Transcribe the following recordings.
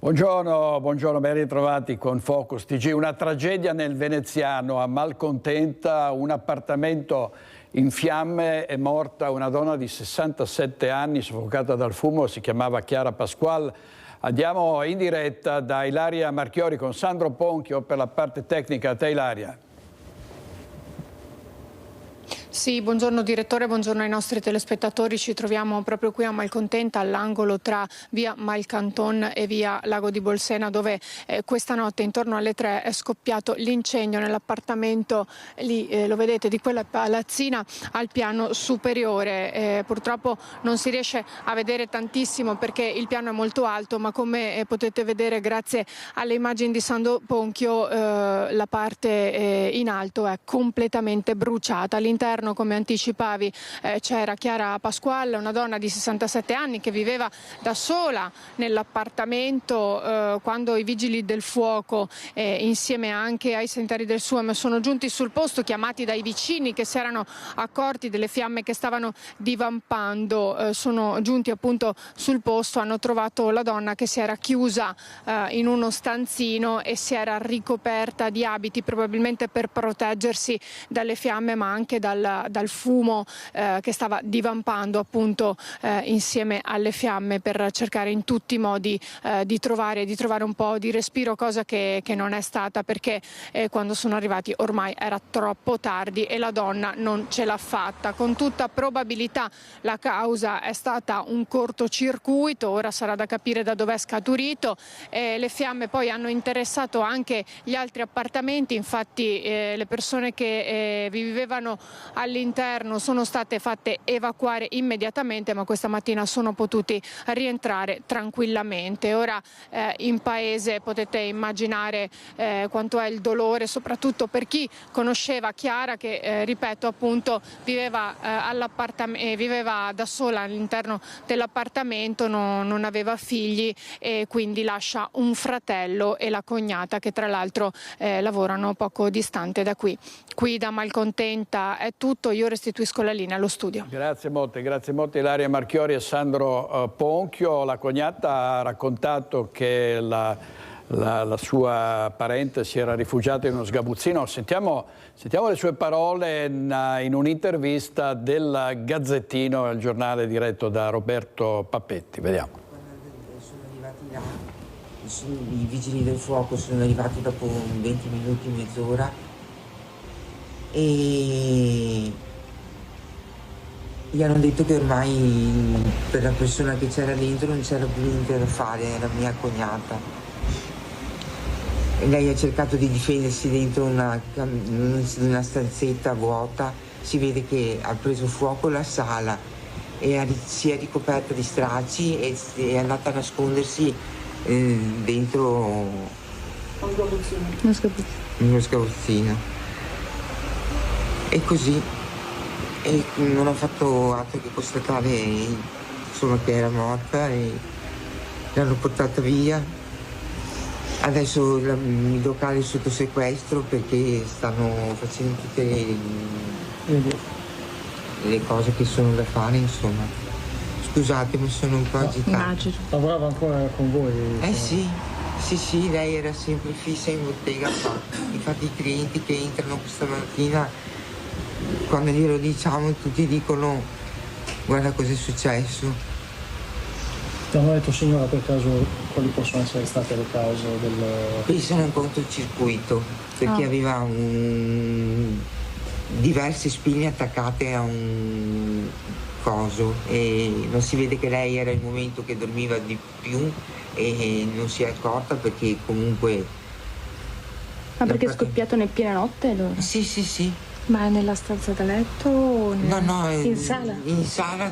Buongiorno, buongiorno, ben ritrovati con Focus TG. Una tragedia nel veneziano, a Malcontenta, un appartamento in fiamme, è morta una donna di 67 anni soffocata dal fumo, si chiamava Chiara Pasquale. Andiamo in diretta da Ilaria Marchiori con Sandro Ponchio per la parte tecnica. A te Ilaria. Sì, buongiorno direttore, buongiorno ai nostri telespettatori. Ci troviamo proprio qui a Malcontenta, all'angolo tra via Malcanton e via Lago di Bolsena, dove questa notte intorno alle 3 è scoppiato l'incendio nell'appartamento, lì lo vedete, di quella palazzina al piano superiore. Purtroppo non si riesce a vedere tantissimo perché il piano è molto alto, ma come potete vedere grazie alle immagini di Sandro Ponchio la parte in alto è completamente bruciata. All'interno, come anticipavi, c'era Chiara Pasquale, una donna di 67 anni che viveva da sola nell'appartamento quando i vigili del fuoco insieme anche ai sanitari del SUAM sono giunti sul posto, chiamati dai vicini che si erano accorti delle fiamme che stavano divampando. Sono giunti appunto sul posto, hanno trovato la donna che si era chiusa in uno stanzino e si era ricoperta di abiti, probabilmente per proteggersi dalle fiamme ma anche dal fumo che stava divampando appunto insieme alle fiamme, per cercare in tutti i modi di trovare un po' di respiro, cosa che non è stata, perché quando sono arrivati ormai era troppo tardi e la donna non ce l'ha fatta. Con tutta probabilità la causa è stata un cortocircuito, ora sarà da capire da dove è scaturito. Le fiamme poi hanno interessato anche gli altri appartamenti, infatti le persone che vi vivevano all'interno sono state fatte evacuare immediatamente, ma questa mattina sono potuti rientrare tranquillamente. Ora in paese potete immaginare quanto è il dolore, soprattutto per chi conosceva Chiara, che ripeto appunto viveva da sola all'interno dell'appartamento, non aveva figli e quindi lascia un fratello e la cognata che tra l'altro lavorano poco distante da qui. Qui da Malcontenta è tutto, io restituisco la linea allo studio. Grazie molte Ilaria Marchiori e Sandro Ponchio. La cognata ha raccontato che la sua parente si era rifugiata in uno sgabuzzino. Sentiamo le sue parole in un'intervista del Gazzettino, il giornale diretto da Roberto Pappetti. Vediamo. Sono arrivati là, i vigili del fuoco sono arrivati dopo 20 minuti, mezz'ora, e gli hanno detto che ormai per la persona che c'era dentro non c'era più niente da fare, era mia cognata. E lei ha cercato di difendersi dentro una stanzetta vuota, si vede che ha preso fuoco la sala e si è ricoperta di stracci e è andata a nascondersi dentro uno sgabuzzino. E così, e non ho fatto altro che constatare insomma che era morta e l'hanno portata via. Adesso il locale è sotto sequestro perché stanno facendo tutte le cose che sono da fare, insomma. Scusate, ma sono un po' agitata. Lavorava ancora con voi? Sì, lei era sempre fissa in bottega qua. Infatti i clienti che entrano questa mattina, quando glielo diciamo, tutti dicono guarda cosa è successo. Ti hanno detto, signora, per caso quali possono essere state le cause del... Qui sono un cortocircuito perché aveva diverse spine attaccate a un coso e non si vede che lei era il momento che dormiva di più e non si è accorta perché comunque... Ma perché è scoppiato nel piena notte allora? Sì. Ma è nella stanza da letto o No, in sala? In sala,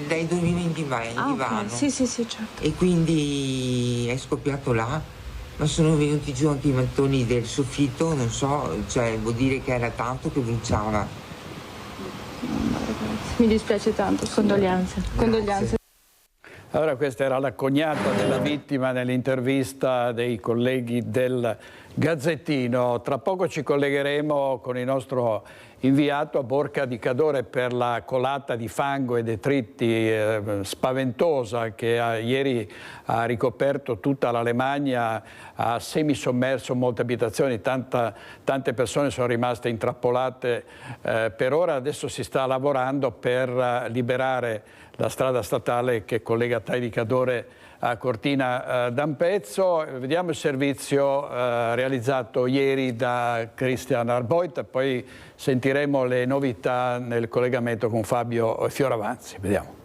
lei dormiva in divano. Okay. Sì, certo. E quindi è scoppiato là, ma sono venuti giù anche i mattoni del soffitto, non so, cioè vuol dire che era tanto che bruciava. Mi dispiace tanto, condoglianze. Allora questa era la cognata della vittima nell'intervista dei colleghi del Gazzettino. Tra poco ci collegheremo con il nostro inviato a Borca di Cadore per la colata di fango e detriti spaventosa che ieri ha ricoperto tutta l'Alemagna, ha semisommerso molte abitazioni, tante persone sono rimaste intrappolate per ora. Adesso si sta lavorando per liberare la strada statale che collega Tai di Cadore a Cortina d'Ampezzo. Vediamo il servizio realizzato ieri da Christian Arboit, poi sentiremo le novità nel collegamento con Fabio Fioravanzi. Vediamo.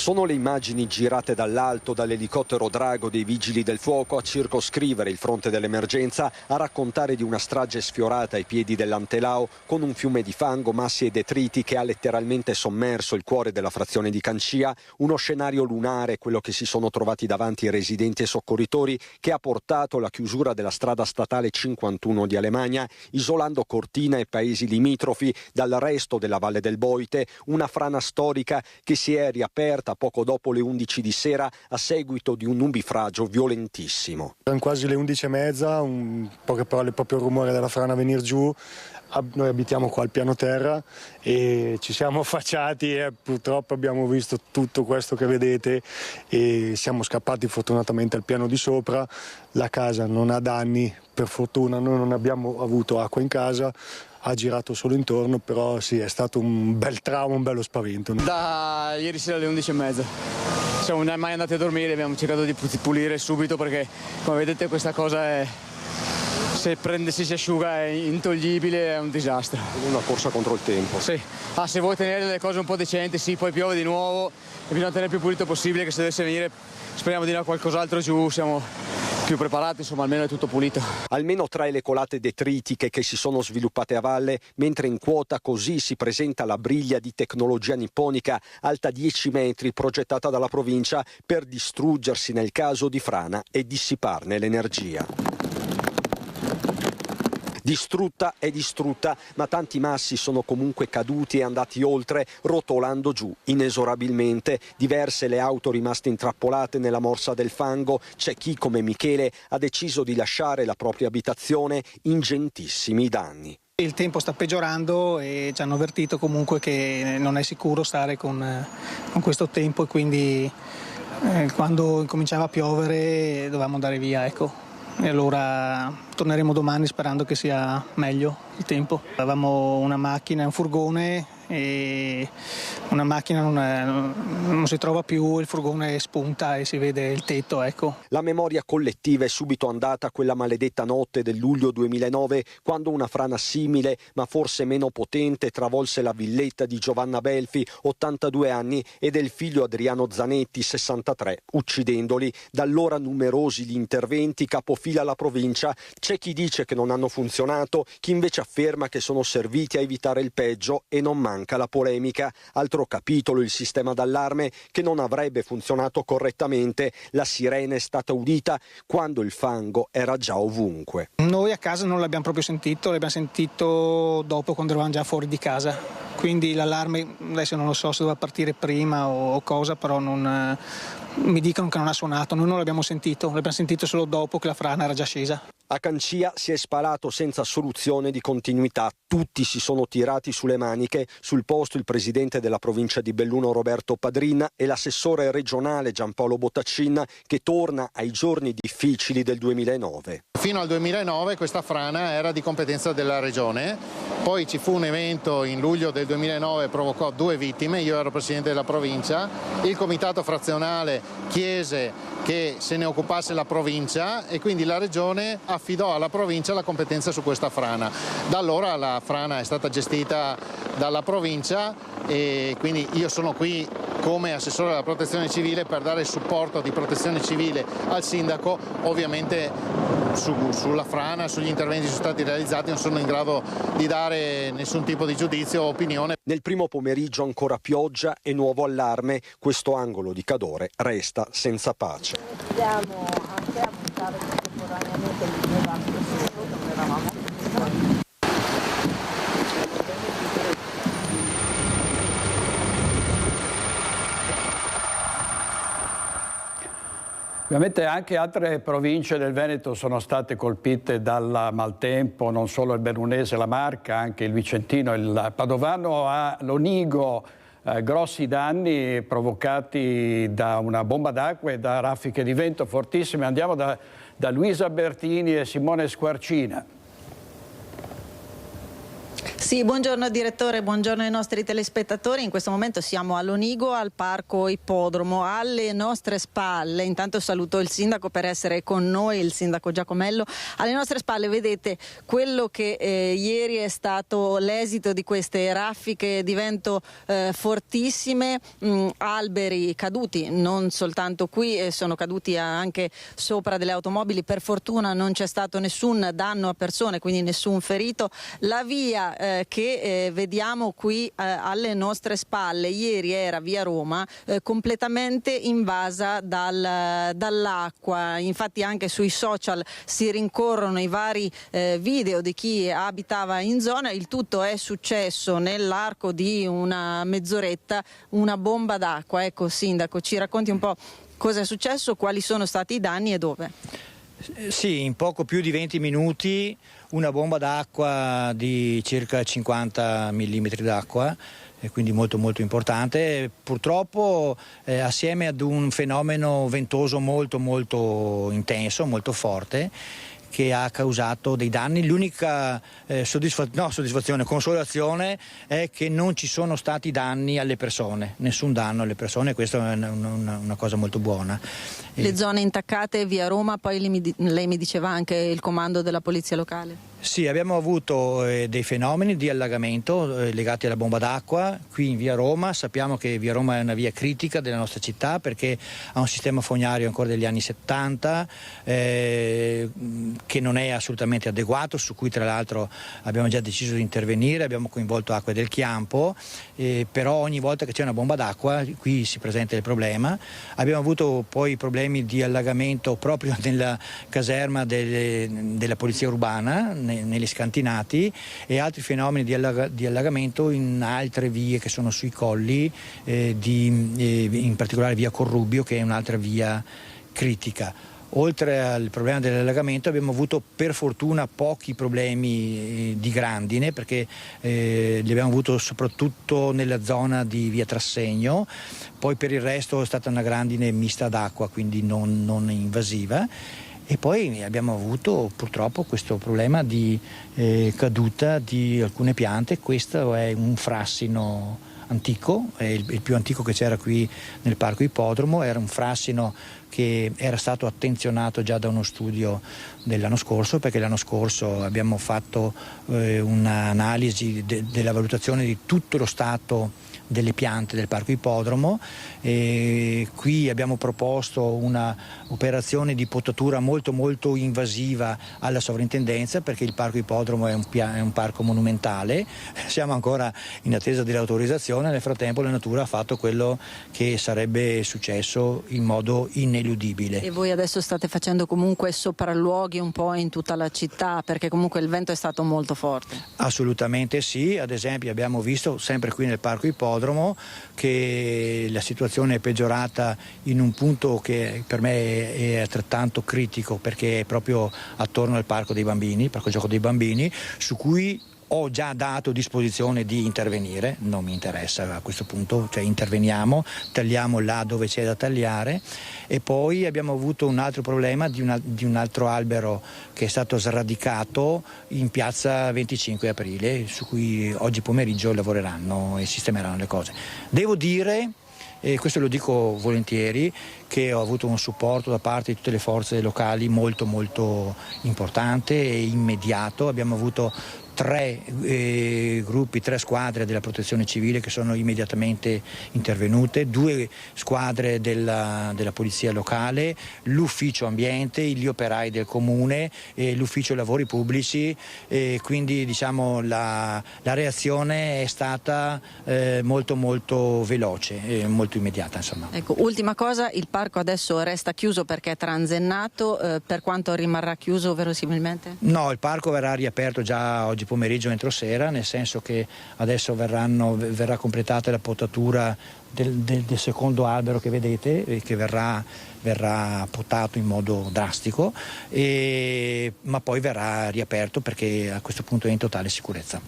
Sono le immagini girate dall'alto dall'elicottero Drago dei Vigili del Fuoco a circoscrivere il fronte dell'emergenza, a raccontare di una strage sfiorata ai piedi dell'Antelao con un fiume di fango, massi e detriti che ha letteralmente sommerso il cuore della frazione di Cancia, uno scenario lunare, quello che si sono trovati davanti i residenti e soccorritori, che ha portato alla chiusura della strada statale 51 di Alemagna, isolando Cortina e paesi limitrofi dal resto della Valle del Boite, una frana storica che si è riaperta poco dopo le 11 di sera a seguito di un nubifragio violentissimo. Erano quasi le 11:30, poche parole, proprio il rumore della frana venire giù. Noi abitiamo qua al piano terra e ci siamo affacciati e purtroppo abbiamo visto tutto questo che vedete e siamo scappati fortunatamente al piano di sopra. La casa non ha danni, per fortuna noi non abbiamo avuto acqua in casa, ha girato solo intorno, però sì, è stato un bel trauma, un bello spavento. Da ieri sera alle 11:30 siamo mai andati a dormire, abbiamo cercato di pulire subito perché come vedete questa cosa è, se si asciuga è intoglibile, è un disastro. È una corsa contro il tempo. Sì, se vuoi tenere le cose un po' decenti, sì, poi piove di nuovo e bisogna tenere il più pulito possibile, che se dovesse venire speriamo di no qualcos'altro giù, siamo più preparati, insomma almeno è tutto pulito. Almeno 3 le colate detritiche che si sono sviluppate a valle, mentre in quota così si presenta la briglia di tecnologia nipponica alta 10 metri progettata dalla provincia per distruggersi nel caso di frana e dissiparne l'energia. Distrutta è distrutta, ma tanti massi sono comunque caduti e andati oltre, rotolando giù inesorabilmente. Diverse le auto rimaste intrappolate nella morsa del fango. C'è chi, come Michele, ha deciso di lasciare la propria abitazione, ingentissimi danni. Il tempo sta peggiorando e ci hanno avvertito comunque che non è sicuro stare con questo tempo e quindi quando incominciava a piovere dovevamo andare via, ecco. E allora torneremo domani sperando che sia meglio il tempo. Avevamo una macchina, un furgone e una macchina non si trova più, il furgone spunta e si vede il tetto, ecco. La memoria collettiva è subito andata a quella maledetta notte del luglio 2009, quando una frana simile, ma forse meno potente, travolse la villetta di Giovanna Belfi, 82 anni, e del figlio Adriano Zanetti, 63, uccidendoli. Da allora numerosi gli interventi, capofila alla provincia. C'è chi dice che non hanno funzionato, chi invece afferma che sono serviti a evitare il peggio, e non manca la polemica. Altro capitolo il sistema d'allarme, che non avrebbe funzionato correttamente. La sirena è stata udita quando il fango era già ovunque. Noi a casa non l'abbiamo proprio sentito, l'abbiamo sentito dopo quando eravamo già fuori di casa. Quindi l'allarme, adesso non lo so se doveva partire prima o cosa, però mi dicono che non ha suonato. Noi non l'abbiamo sentito solo dopo che la frana era già scesa. A Cancia si è sparato senza soluzione di continuità. Tutti si sono tirati sulle maniche. Sul posto il presidente della provincia di Belluno Roberto Padrin e l'assessore regionale Giampaolo Bottaccin, che torna ai giorni difficili del 2009. Fino al 2009 questa frana era di competenza della regione, poi ci fu un evento in luglio del 2009 che provocò 2 vittime, io ero presidente della provincia, il comitato frazionale chiese che se ne occupasse la provincia e quindi la regione affidò alla provincia la competenza su questa frana. Da allora la frana è stata gestita dalla provincia e quindi io sono qui come assessore della protezione civile per dare il supporto di protezione civile al sindaco. Ovviamente sulla frana, sugli interventi che sono stati realizzati non sono in grado di dare nessun tipo di giudizio o opinione. Nel primo pomeriggio ancora pioggia e nuovo allarme. Questo angolo di Cadore resta senza pace. Andiamo anche a montare contemporaneamente il mio vasco dove eravamo. Ovviamente anche altre province del Veneto sono state colpite dal maltempo, non solo il Bernunese, la Marca, anche il Vicentino, il Padovano. A Lonigo grossi danni provocati da una bomba d'acqua e da raffiche di vento fortissime. Andiamo da Luisa Bertini e Simone Squarcina. Sì, buongiorno direttore, buongiorno ai nostri telespettatori. In questo momento siamo a Lonigo, al parco Ippodromo, alle nostre spalle. Intanto saluto il sindaco per essere con noi, il sindaco Giacomello. Alle nostre spalle vedete quello che ieri è stato l'esito di queste raffiche di vento fortissime, alberi caduti, non soltanto qui, sono caduti anche sopra delle automobili. Per fortuna non c'è stato nessun danno a persone, quindi nessun ferito. La via che vediamo qui alle nostre spalle ieri era via Roma, completamente invasa dall'acqua. Infatti anche sui social si rincorrono i vari video di chi abitava in zona. Il tutto è successo nell'arco di una mezz'oretta, una bomba d'acqua. Ecco, sindaco, ci racconti un po' cosa è successo, quali sono stati i danni e dove? Sì, in poco più di 20 minuti una bomba d'acqua di circa 50 mm d'acqua, quindi molto molto importante. Purtroppo assieme ad un fenomeno ventoso molto molto intenso, molto forte, che ha causato dei danni. L'unica consolazione è che non ci sono stati danni alle persone, nessun danno alle persone, questa è una cosa molto buona. Le zone intaccate via Roma, poi lei mi diceva anche il comando della polizia locale. Sì, abbiamo avuto dei fenomeni di allagamento legati alla bomba d'acqua qui in via Roma. Sappiamo che via Roma è una via critica della nostra città perché ha un sistema fognario ancora degli anni 70 che non è assolutamente adeguato, su cui tra l'altro abbiamo già deciso di intervenire, abbiamo coinvolto Acque del Chiampo, però ogni volta che c'è una bomba d'acqua qui si presenta il problema. Abbiamo avuto poi problemi di allagamento proprio nella caserma della polizia urbana, negli scantinati, e altri fenomeni di allagamento in altre vie che sono sui colli, in particolare via Corrubio, che è un'altra via critica. Oltre al problema dell'allagamento abbiamo avuto per fortuna pochi problemi di grandine, perché li abbiamo avuto soprattutto nella zona di via Trassegno. Poi per il resto è stata una grandine mista d'acqua, quindi non invasiva. E poi abbiamo avuto purtroppo questo problema di caduta di alcune piante. Questo è un frassino antico, è il più antico che c'era qui nel parco Ippodromo. Era un frassino che era stato attenzionato già da uno studio dell'anno scorso, perché l'anno scorso abbiamo fatto un'analisi della valutazione di tutto lo stato delle piante del parco Ippodromo, e qui abbiamo proposto una operazione di potatura molto molto invasiva alla sovrintendenza, perché il parco Ippodromo è un parco monumentale. Siamo ancora in attesa dell'autorizzazione. Nel frattempo la natura ha fatto quello che sarebbe successo in modo ineludibile. E voi adesso state facendo comunque sopralluoghi un po' in tutta la città, perché comunque il vento è stato molto forte? Assolutamente sì. Ad esempio abbiamo visto sempre qui nel parco Ippodromo che la situazione è peggiorata in un punto che per me è altrettanto critico, perché è proprio attorno al parco dei bambini, il parco gioco dei bambini, su cui ho già dato disposizione di intervenire. Non mi interessa a questo punto, cioè interveniamo, tagliamo là dove c'è da tagliare. E poi abbiamo avuto un altro problema di un altro albero che è stato sradicato in piazza 25 aprile, su cui oggi pomeriggio lavoreranno e sistemeranno le cose. Devo dire, e questo lo dico volentieri, che ho avuto un supporto da parte di tutte le forze locali molto molto importante e immediato. Abbiamo avuto 3 gruppi, 3 squadre della protezione civile che sono immediatamente intervenute, 2 squadre della polizia locale, l'ufficio ambiente, gli operai del comune e l'ufficio lavori pubblici, e quindi diciamo la reazione è stata molto molto veloce, molto immediata, insomma. Ecco, ultima cosa, il parco adesso resta chiuso perché è transennato, per quanto rimarrà chiuso verosimilmente? No, il parco verrà riaperto già oggi oggi pomeriggio entro sera, nel senso che adesso verrà completata la potatura del secondo albero che vedete, che verrà potato in modo drastico, ma poi verrà riaperto perché a questo punto è in totale sicurezza.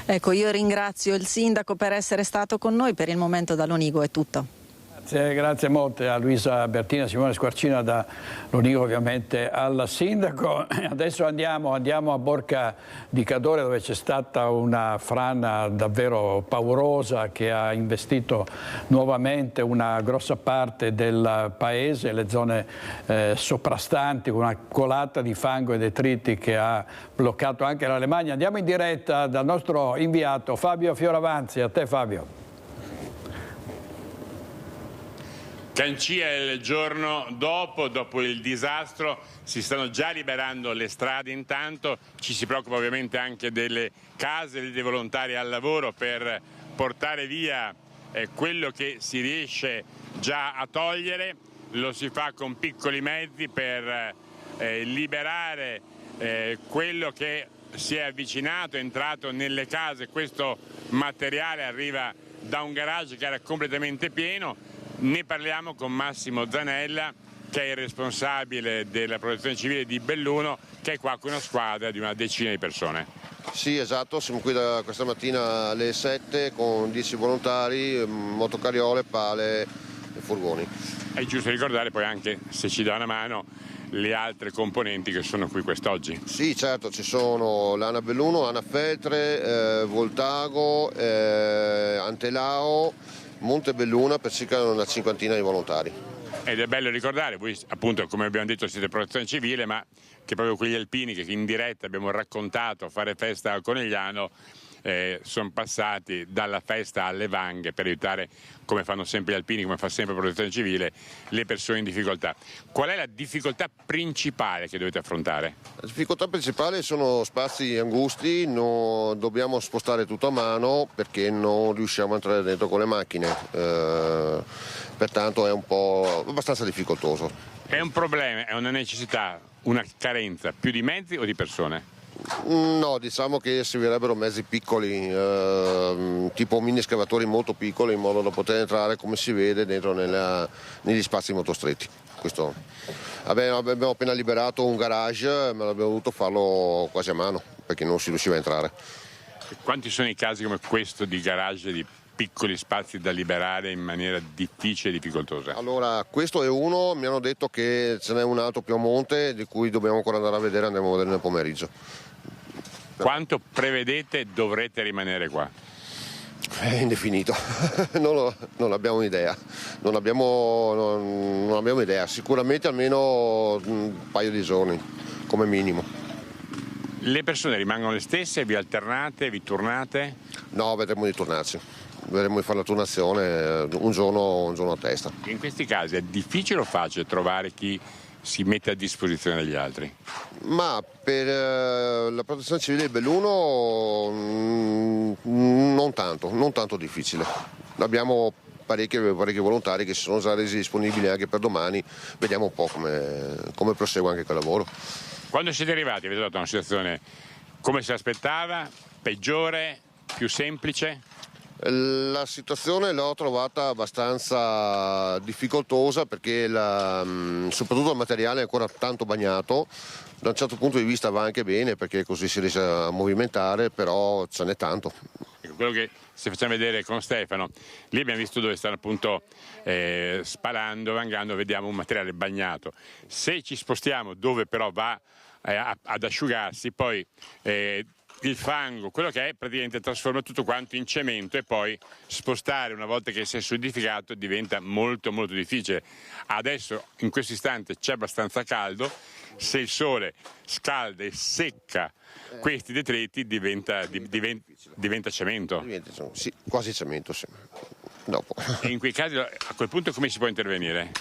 Ecco, io ringrazio il sindaco per essere stato con noi, per il momento da Lonigo è tutto. Grazie molte a Luisa Bertina, Simone Squarcina da Lonigo, ovviamente al sindaco. Adesso andiamo a Borca di Cadore, dove c'è stata una frana davvero paurosa che ha investito nuovamente una grossa parte del paese, le zone soprastanti, con una colata di fango e detriti che ha bloccato anche l'Alemannia. Andiamo in diretta dal nostro inviato Fabio Fioravanzi. A te, Fabio. Cancia il giorno dopo il disastro, si stanno già liberando le strade, intanto ci si preoccupa ovviamente anche delle case, dei volontari al lavoro per portare via quello che si riesce già a togliere, lo si fa con piccoli mezzi per liberare quello che si è avvicinato, è entrato nelle case. Questo materiale arriva da un garage che era completamente pieno. Ne parliamo con Massimo Zanella, che è il responsabile della protezione civile di Belluno, che è qua con una squadra di una decina di persone. Sì, esatto, siamo qui da questa mattina alle 7 con 10 volontari, motocarriole, pale e furgoni. È giusto ricordare poi anche, se ci dà una mano, le altre componenti che sono qui quest'oggi. Sì, certo, ci sono l'Ana Belluno, Ana Feltre, Voltago, Antelao, Montebelluna, per circa una cinquantina di volontari. Ed è bello ricordare, voi appunto come abbiamo detto siete protezione civile, ma che proprio quegli alpini che in diretta abbiamo raccontato Fare Festa al Conegliano sono passati dalla festa alle vanghe per aiutare, come fanno sempre gli alpini, come fa sempre protezione civile, le persone in difficoltà. Qual è la difficoltà principale che dovete affrontare? La difficoltà principale sono spazi angusti, dobbiamo spostare tutto a mano perché non riusciamo a entrare dentro con le macchine, pertanto è un po' abbastanza difficoltoso. È un problema, è una necessità, una carenza più di mezzi o di persone? No, diciamo che servirebbero mezzi piccoli, tipo mini escavatori molto piccoli, in modo da poter entrare, come si vede, dentro negli spazi molto stretti. Abbiamo appena liberato un garage, ma abbiamo dovuto farlo quasi a mano perché non si riusciva a entrare. Quanti sono i casi come questo di garage, di piccoli spazi da liberare in maniera difficile e difficoltosa? Allora, questo è uno, mi hanno detto che ce n'è un altro più a monte di cui dobbiamo ancora andare a vedere, andiamo a vedere nel pomeriggio. Quanto prevedete dovrete rimanere qua? È indefinito, non abbiamo idea, non abbiamo idea, sicuramente almeno un paio di giorni come minimo. Le persone rimangono le stesse, vi alternate, vi turnate? No, vedremo di turnarci. Vedremo di fare la turnazione un giorno a testa. In questi casi è difficile o facile trovare chi si mette a disposizione degli altri? Ma per la protezione civile di Belluno non tanto difficile. Abbiamo parecchi volontari che si sono già resi disponibili anche per domani, vediamo un po' come prosegue anche quel lavoro. Quando siete arrivati avete trovato una situazione come si aspettava, peggiore, più semplice? La situazione l'ho trovata abbastanza difficoltosa perché soprattutto il materiale è ancora tanto bagnato. Da un certo punto di vista va anche bene perché così si riesce a movimentare, però ce n'è tanto. Quello che si facciamo vedere con Stefano, lì abbiamo visto dove stanno appunto spalando, vangando, vediamo un materiale bagnato. Se ci spostiamo dove però va ad asciugarsi, poi il fango, quello che è praticamente trasforma tutto quanto in cemento e poi spostare una volta che si è solidificato diventa molto molto difficile. Adesso in questo istante c'è abbastanza caldo, se il sole scalda e secca questi detriti diventa cemento. Sì, quasi cemento, sì. Dopo. E in quei casi a quel punto come si può intervenire?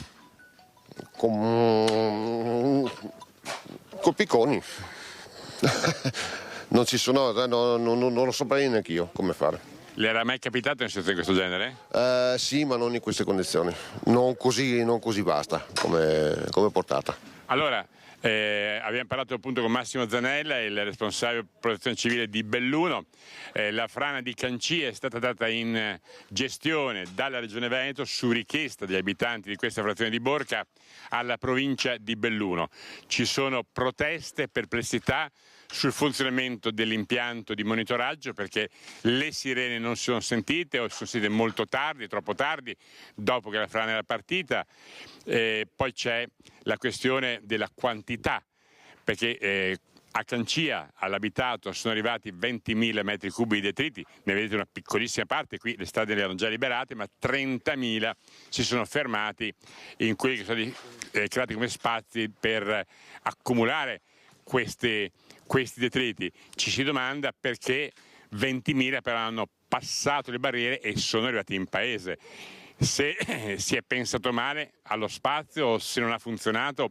Con picconi. Non ci sono, non lo saprei neanche io come fare. Le era mai capitato una situazione di questo genere? Sì, ma non in queste condizioni, non così vasta come portata. Allora, Abbiamo parlato appunto con Massimo Zanella, il responsabile protezione civile di Belluno. La frana di Cancia è stata data in gestione dalla Regione Veneto su richiesta degli abitanti di questa frazione di Borca alla provincia di Belluno. Ci sono proteste, perplessità sul funzionamento dell'impianto di monitoraggio, perché le sirene non si sono sentite o sono sentite molto tardi, troppo tardi, dopo che la frana era partita. Poi c'è la questione della quantità, perché a Cancia, all'abitato, sono arrivati 20.000 metri cubi di detriti, ne vedete una piccolissima parte, qui le strade erano già liberate, ma 30.000 si sono fermati in quelli che sono stati creati come spazi per accumulare questi detriti. Ci si domanda perché 20.000 però hanno passato le barriere e sono arrivati in paese. Se si è pensato male allo spazio o se non ha funzionato,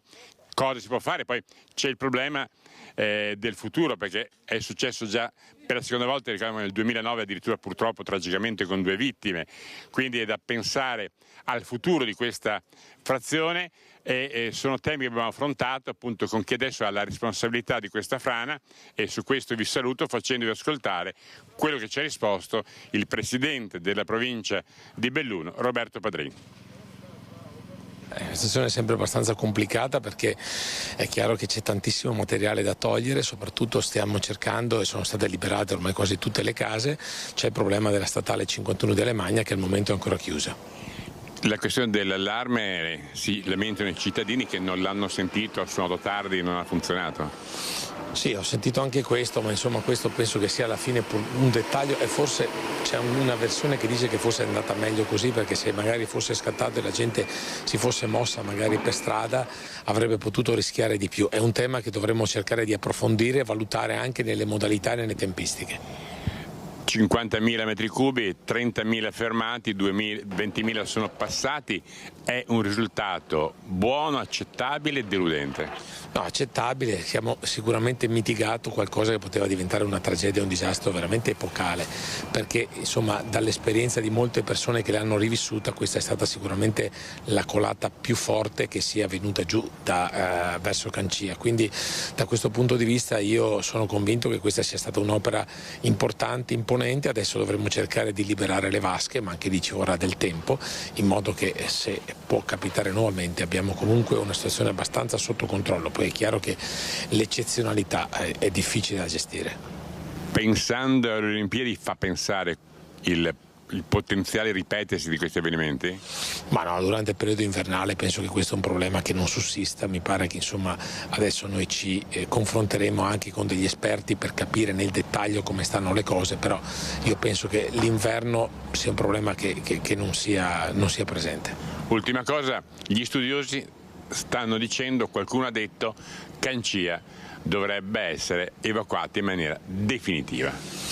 cosa si può fare? Poi c'è il problema del futuro, perché è successo già per la seconda volta, ricordiamo nel 2009 addirittura, purtroppo tragicamente con 2 vittime, quindi è da pensare al futuro di questa frazione e sono temi che abbiamo affrontato appunto con chi adesso ha la responsabilità di questa frana, e su questo vi saluto facendovi ascoltare quello che ci ha risposto il presidente della provincia di Belluno, Roberto Padrini. La situazione è sempre abbastanza complicata, perché è chiaro che c'è tantissimo materiale da togliere, soprattutto stiamo cercando, e sono state liberate ormai quasi tutte le case, c'è il problema della statale 51 delle Magna che al momento è ancora chiusa. La questione dell'allarme, si lamentano i cittadini che non l'hanno sentito, ha suonato tardi e non ha funzionato. Sì, ho sentito anche questo, ma insomma questo penso che sia alla fine un dettaglio, e forse c'è una versione che dice che forse è andata meglio così, perché se magari fosse scattato e la gente si fosse mossa magari per strada avrebbe potuto rischiare di più. È un tema che dovremmo cercare di approfondire e valutare anche nelle modalità e nelle tempistiche. 50.000 metri cubi, 30.000 fermati, 20.000 sono passati, è un risultato buono, accettabile e deludente? No, accettabile, siamo sicuramente mitigato qualcosa che poteva diventare una tragedia, un disastro veramente epocale, perché insomma dall'esperienza di molte persone che l'hanno rivissuta questa è stata sicuramente la colata più forte che sia venuta giù verso Cancia, quindi da questo punto di vista io sono convinto che questa sia stata un'opera importante, imponente. Adesso dovremo cercare di liberare le vasche, ma anche lì ci vorrà del tempo, in modo che se può capitare nuovamente abbiamo comunque una situazione abbastanza sotto controllo. Poi è chiaro che l'eccezionalità è difficile da gestire. Pensando alle Olimpiadi, fa pensare il potenziale ripetersi di questi avvenimenti? Ma no, durante il periodo invernale penso che questo è un problema che non sussista. Mi pare che insomma adesso noi ci confronteremo anche con degli esperti per capire nel dettaglio come stanno le cose, però io penso che l'inverno sia un problema che non sia presente. Ultima cosa, gli studiosi stanno dicendo, qualcuno ha detto, Cancia dovrebbe essere evacuata in maniera definitiva.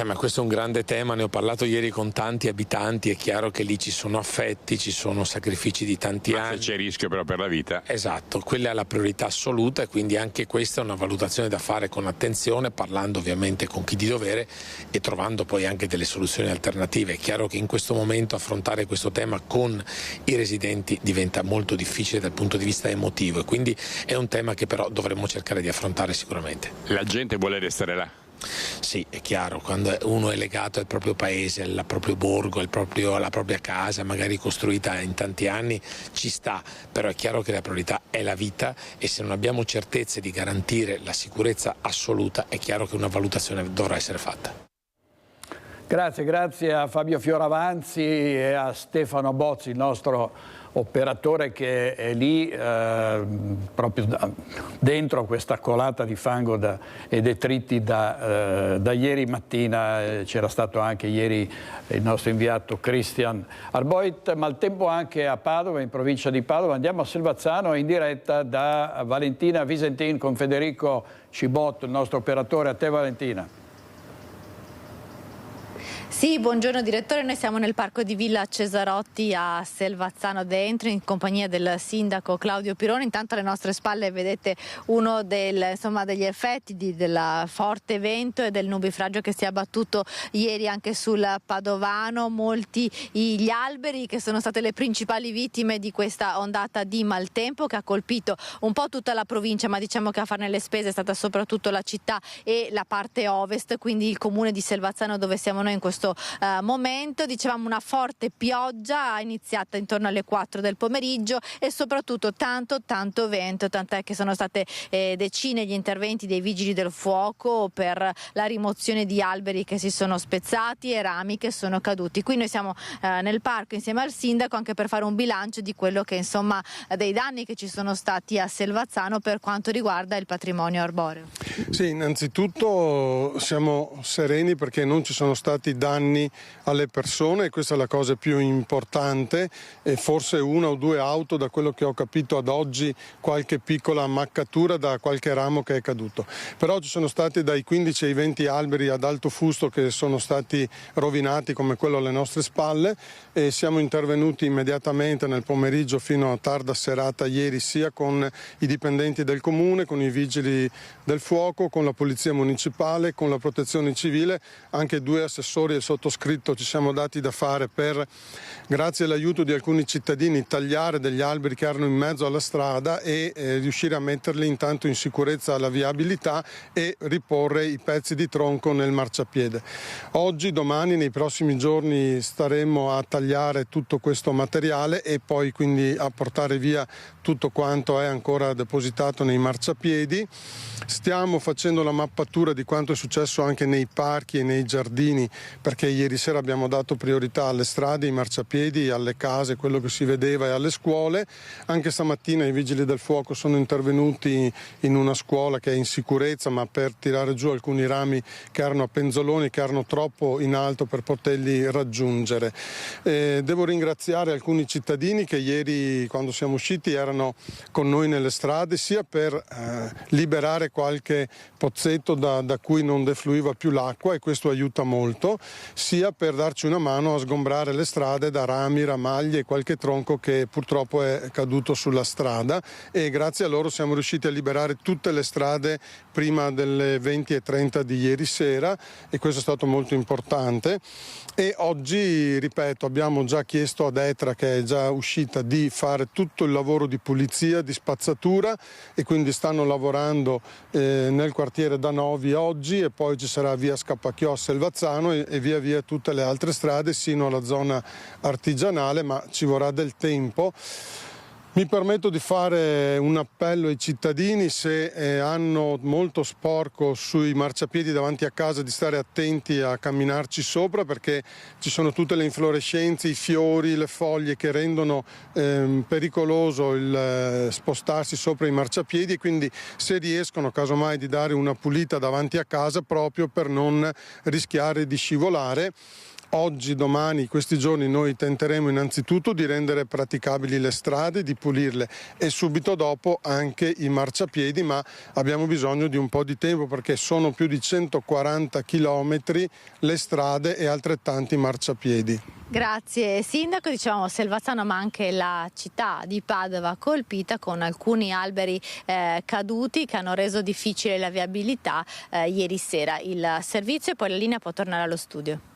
Ma questo è un grande tema, ne ho parlato ieri con tanti abitanti, è chiaro che lì ci sono affetti, ci sono sacrifici di tanti anni. Se c'è rischio però per la vita. Esatto, quella è la priorità assoluta, e quindi anche questa è una valutazione da fare con attenzione, parlando ovviamente con chi di dovere e trovando poi anche delle soluzioni alternative. È chiaro che in questo momento affrontare questo tema con i residenti diventa molto difficile dal punto di vista emotivo, e quindi è un tema che però dovremmo cercare di affrontare sicuramente. La gente vuole restare là? Sì, è chiaro, quando uno è legato al proprio paese, al proprio borgo, alla propria casa, magari costruita in tanti anni, ci sta, però è chiaro che la priorità è la vita, e se non abbiamo certezze di garantire la sicurezza assoluta è chiaro che una valutazione dovrà essere fatta. Grazie a Fabio Fioravanzi e a Stefano Bozzi, il nostro operatore che è lì proprio dentro questa colata di fango e detriti da ieri mattina. C'era stato anche ieri il nostro inviato Christian Arboit. Maltempo anche a Padova, in provincia di Padova. Andiamo a Selvazzano in diretta da Valentina Visentin con Federico Cibotto, il nostro operatore. A te Valentina. Sì, buongiorno direttore, noi siamo nel parco di Villa Cesarotti a Selvazzano Dentro in compagnia del sindaco Claudio Pironi. Intanto alle nostre spalle vedete uno degli effetti del forte vento e del nubifragio che si è abbattuto ieri anche sul Padovano. Molti gli alberi che sono state le principali vittime di questa ondata di maltempo che ha colpito un po' tutta la provincia, ma diciamo che a farne le spese è stata soprattutto la città e la parte ovest, quindi il comune di Selvazzano dove siamo noi in questo momento. Dicevamo una forte pioggia iniziata intorno alle 4 del pomeriggio e soprattutto tanto vento, tant'è che sono state decine gli interventi dei vigili del fuoco per la rimozione di alberi che si sono spezzati e rami che sono caduti. Qui noi siamo nel parco insieme al sindaco anche per fare un bilancio di quello che dei danni che ci sono stati a Selvazzano per quanto riguarda il patrimonio arboreo. Sì, innanzitutto siamo sereni perché non ci sono stati danni alle persone e questa è la cosa più importante, e forse una o due auto, da quello che ho capito ad oggi, qualche piccola ammaccatura da qualche ramo che è caduto. Però ci sono stati dai 15 ai 20 alberi ad alto fusto che sono stati rovinati, come quello alle nostre spalle, e siamo intervenuti immediatamente nel pomeriggio fino a tarda serata ieri, sia con i dipendenti del comune, con i vigili del fuoco, con la polizia municipale, con la protezione civile. Anche 2 assessori e sottoscritto ci siamo dati da fare per, grazie all'aiuto di alcuni cittadini, tagliare degli alberi che erano in mezzo alla strada e riuscire a metterli intanto in sicurezza alla viabilità e riporre i pezzi di tronco nel marciapiede. Oggi, domani, nei prossimi giorni staremo a tagliare tutto questo materiale e poi quindi a portare via tutto quanto è ancora depositato nei marciapiedi. Stiamo facendo la mappatura di quanto è successo anche nei parchi e nei giardini, perché ieri sera abbiamo dato priorità alle strade, ai marciapiedi, alle case, quello che si vedeva, e alle scuole. Anche stamattina i vigili del fuoco sono intervenuti in una scuola che è in sicurezza, ma per tirare giù alcuni rami che erano a penzoloni, che erano troppo in alto per poterli raggiungere. Devo ringraziare alcuni cittadini che ieri, quando siamo usciti, erano con noi nelle strade, sia per liberare qualche pozzetto da cui non defluiva più l'acqua, e questo aiuta molto, sia per darci una mano a sgombrare le strade da rami, ramaglie e qualche tronco che purtroppo è caduto sulla strada, e grazie a loro siamo riusciti a liberare tutte le strade prima delle 20:30 di ieri sera, e questo è stato molto importante. E oggi, ripeto, abbiamo già chiesto ad Etra, che è già uscita, di fare tutto il lavoro di pulizia, di spazzatura, e quindi stanno lavorando nel quartiere Danovi oggi, e poi ci sarà via Scapacchiò a Selvazzano e via via tutte le altre strade sino alla zona artigianale, ma ci vorrà del tempo. Mi permetto di fare un appello ai cittadini: se hanno molto sporco sui marciapiedi davanti a casa, di stare attenti a camminarci sopra, perché ci sono tutte le inflorescenze, i fiori, le foglie che rendono pericoloso il spostarsi sopra i marciapiedi, e quindi se riescono casomai di dare una pulita davanti a casa, proprio per non rischiare di scivolare. Oggi, domani, questi giorni noi tenteremo innanzitutto di rendere praticabili le strade, di pulirle, e subito dopo anche i marciapiedi, ma abbiamo bisogno di un po' di tempo perché sono più di 140 chilometri le strade e altrettanti marciapiedi. Grazie Sindaco. Dicevamo Selvazzano, ma anche la città di Padova colpita, con alcuni alberi caduti che hanno reso difficile la viabilità ieri sera. Il servizio, e poi la linea può tornare allo studio.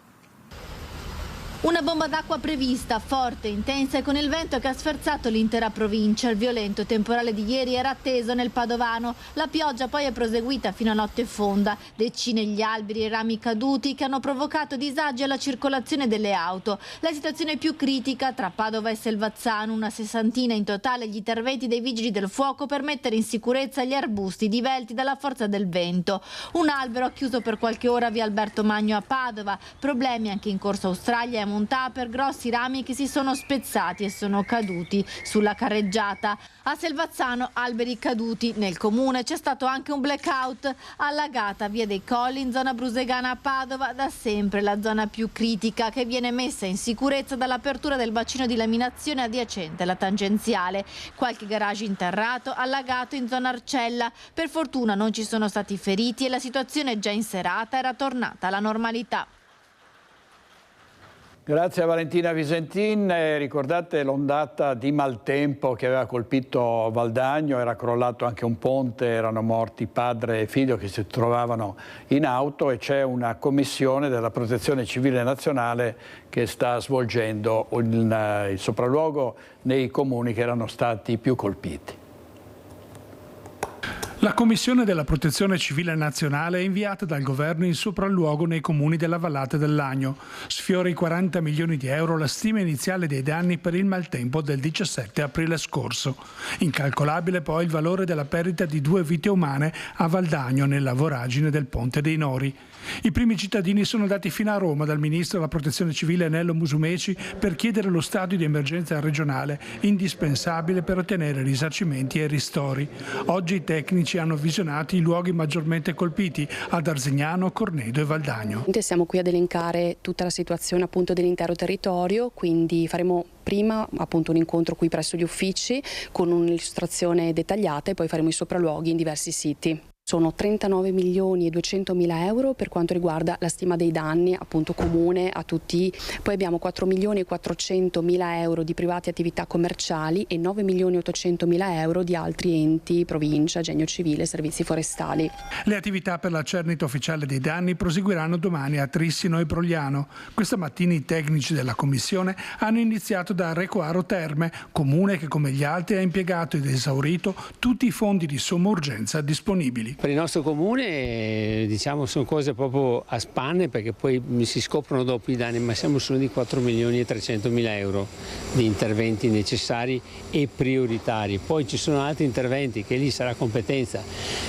Una bomba d'acqua prevista, forte, intensa e con il vento che ha sferzato l'intera provincia. Il violento temporale di ieri era atteso nel Padovano. La pioggia poi è proseguita fino a notte fonda. Decine gli alberi e rami caduti che hanno provocato disagi alla circolazione delle auto. La situazione più critica tra Padova e Selvazzano, una 60ina in totale gli interventi dei vigili del fuoco per mettere in sicurezza gli arbusti divelti dalla forza del vento. Un albero ha chiuso per qualche ora via Alberto Magno a Padova. Problemi anche in Corso Australia e Montà per grossi rami che si sono spezzati e sono caduti sulla carreggiata. A Selvazzano alberi caduti. Nel comune c'è stato anche un blackout. Allagata via dei Colli in zona Brusegana a Padova, da sempre la zona più critica, che viene messa in sicurezza dall'apertura del bacino di laminazione adiacente alla tangenziale. Qualche garage interrato, allagato in zona Arcella. Per fortuna non ci sono stati feriti e la situazione già in serata era tornata alla normalità. Grazie a Valentina Visentin. Ricordate l'ondata di maltempo che aveva colpito Valdagno, era crollato anche un ponte, erano morti padre e figlio che si trovavano in auto e c'è una commissione della Protezione Civile Nazionale che sta svolgendo il sopralluogo nei comuni che erano stati più colpiti. La Commissione della Protezione Civile Nazionale è inviata dal Governo in sopralluogo nei comuni della Vallata del Lagno. Sfiora i 40 milioni di euro la stima iniziale dei danni per il maltempo del 17 aprile scorso. Incalcolabile poi il valore della perdita di 2 vite umane a Valdagno nella voragine del Ponte dei Nori. I primi cittadini sono andati fino a Roma dal Ministro della Protezione Civile Nello Musumeci per chiedere lo stato di emergenza regionale, indispensabile per ottenere risarcimenti e ristori. Oggi i tecnici hanno visionato i luoghi maggiormente colpiti ad Arzignano, Cornedo e Valdagno. Siamo qui ad elencare tutta la situazione appunto dell'intero territorio, quindi faremo prima appunto un incontro qui presso gli uffici con un'illustrazione dettagliata e poi faremo i sopralluoghi in diversi siti. Sono 39 milioni e 200 mila euro per quanto riguarda la stima dei danni appunto comune a tutti. Poi abbiamo 4 milioni e 400 mila euro di private attività commerciali e 9 milioni e 800 mila euro di altri enti, provincia, genio civile, servizi forestali. Le attività per la cernita ufficiale dei danni proseguiranno domani a Trissino e Progliano. Questa mattina i tecnici della Commissione hanno iniziato da Recoaro Terme, comune che come gli altri ha impiegato ed esaurito tutti i fondi di somma urgenza disponibili. Per il nostro comune diciamo sono cose proprio a spanne perché poi si scoprono dopo i danni, ma siamo solo di 4 milioni e 300 mila euro di interventi necessari e prioritari. Poi ci sono altri interventi che lì sarà competenza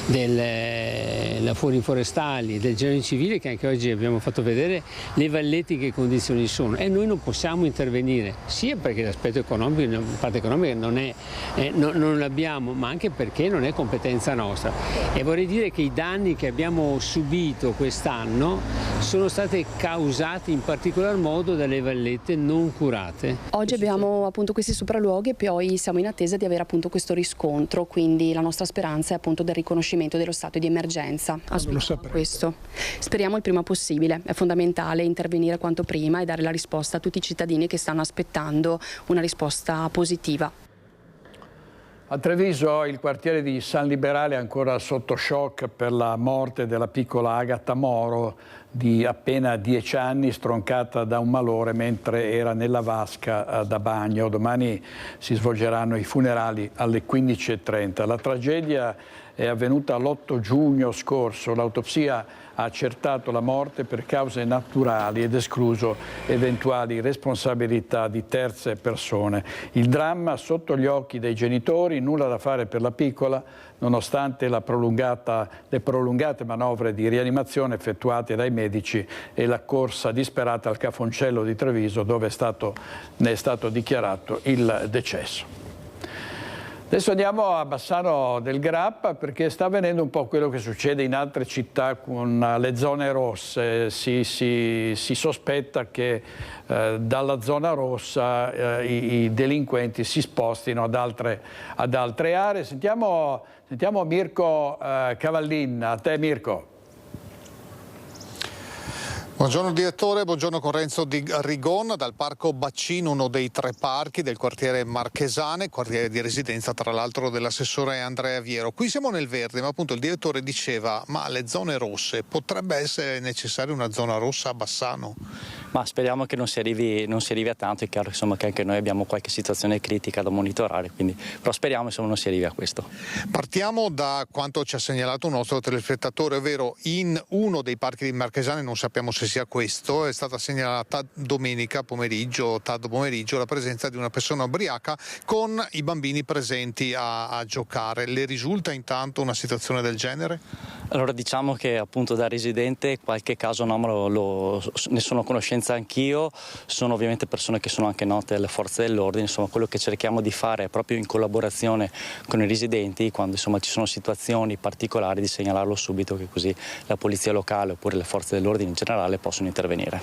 della Fuori Forestali, del Genio Civile, che anche oggi abbiamo fatto vedere le vallette in che condizioni sono e noi non possiamo intervenire sia perché l'aspetto economico, la parte economica non l'abbiamo, ma anche perché non è competenza nostra. E vorrei dire che i danni che abbiamo subito quest'anno sono stati causati in particolar modo dalle vallette non curate. Oggi abbiamo appunto questi sopralluoghi e poi siamo in attesa di avere appunto questo riscontro, quindi la nostra speranza è appunto del riconoscimento dello stato di emergenza. Questo. Speriamo il prima possibile, è fondamentale intervenire quanto prima e dare la risposta a tutti i cittadini che stanno aspettando una risposta positiva. A Treviso il quartiere di San Liberale è ancora sotto shock per la morte della piccola Agata Moro di appena 10 anni, stroncata da un malore mentre era nella vasca da bagno. Domani si svolgeranno i funerali alle 15:30. La tragedia è avvenuta l'8 giugno scorso. L'autopsia ha accertato la morte per cause naturali ed escluso eventuali responsabilità di terze persone. Il dramma sotto gli occhi dei genitori, nulla da fare per la piccola, nonostante le prolungate manovre di rianimazione effettuate dai medici e la corsa disperata al Cafoncello di Treviso, dove ne è stato dichiarato il decesso. Adesso andiamo a Bassano del Grappa perché sta avvenendo un po' quello che succede in altre città con le zone rosse. Si sospetta che dalla zona rossa i delinquenti si spostino ad altre aree. Sentiamo Mirko Cavallin. A te Mirko. Buongiorno direttore, buongiorno con Renzo Di Rigon dal Parco Baccino, uno dei 3 parchi del quartiere Marchesane, quartiere di residenza tra l'altro dell'assessore Andrea Viero. Qui siamo nel verde, ma appunto il direttore diceva ma le zone rosse, potrebbe essere necessaria una zona rossa a Bassano? Ma speriamo che non si arrivi a tanto, è chiaro insomma, che anche noi abbiamo qualche situazione critica da monitorare, però speriamo insomma non si arrivi a questo. Partiamo da quanto ci ha segnalato un nostro telespettatore, ovvero in uno dei parchi di Marchesane, non sappiamo se sia questo, è stata segnalata domenica pomeriggio, tardo pomeriggio, la presenza di una persona ubriaca con i bambini presenti a giocare. Le risulta intanto una situazione del genere? Allora diciamo che appunto da residente qualche caso anomalo ne sono a conoscenza anch'io, sono ovviamente persone che sono anche note alle forze dell'ordine, insomma quello che cerchiamo di fare è proprio in collaborazione con i residenti, quando insomma ci sono situazioni particolari, di segnalarlo subito, che così la polizia locale oppure le forze dell'ordine in generale possono intervenire.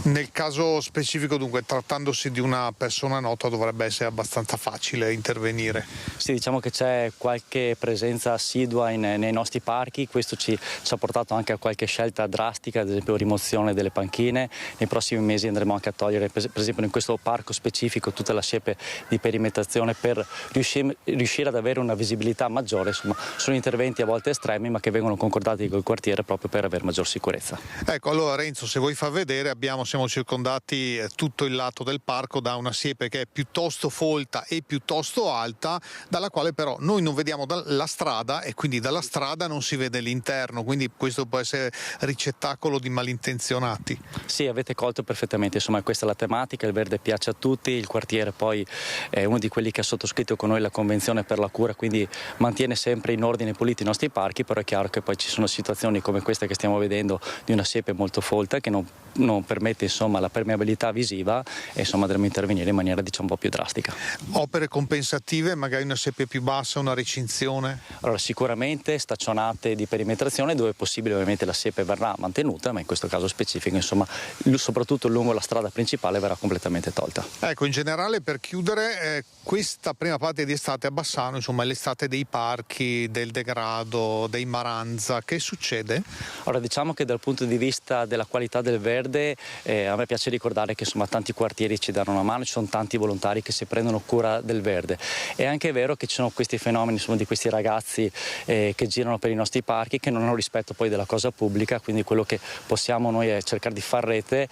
Nel caso specifico dunque, trattandosi di una persona nota, dovrebbe essere abbastanza facile intervenire? Sì, diciamo che c'è qualche presenza assidua nei nostri parchi, questo ci ha portato anche a qualche scelta drastica, ad esempio rimozione delle panchine nei prossimi mesi andremo anche a togliere, per esempio in questo parco specifico, tutta la siepe di perimetrazione per riuscire ad avere una visibilità maggiore. Insomma, sono interventi a volte estremi ma che vengono concordati col quartiere proprio per avere maggior sicurezza. Ecco, allora Renzo, se vuoi far vedere, siamo circondati tutto il lato del parco da una siepe che è piuttosto folta e piuttosto alta, dalla quale però noi non vediamo la strada e quindi dalla strada non si vede l'interno, quindi questo può essere ricettacolo di malintenzionati. Sì, avete colto perfettamente, insomma questa è la tematica, il verde piace a tutti, il quartiere poi è uno di quelli che ha sottoscritto con noi la convenzione per la cura, quindi mantiene sempre in ordine puliti i nostri parchi, però è chiaro che poi ci sono situazioni come queste che stiamo vedendo di una siepe molto folta che non permette insomma la permeabilità visiva e insomma dovremo intervenire in maniera diciamo un po' più drastica. Opere compensative, magari una siepe più bassa, una recinzione? Allora sicuramente staccionate di perimetrazione dove è possibile, ovviamente la siepe verrà mantenuta, ma in questo caso specifico insomma soprattutto lungo la strada principale verrà completamente tolta. Ecco, in generale per chiudere questa prima parte di estate a Bassano, insomma l'estate dei parchi, del degrado, dei Maranza, che succede? Allora diciamo che dal punto di vista della qualità del verde a me piace ricordare che insomma tanti quartieri ci danno una mano, ci sono tanti volontari che si prendono cura del verde. È anche vero che ci sono questi fenomeni insomma di questi ragazzi che girano per i nostri parchi che non hanno rispetto poi della cosa pubblica, quindi quello che possiamo noi è cercare di far rete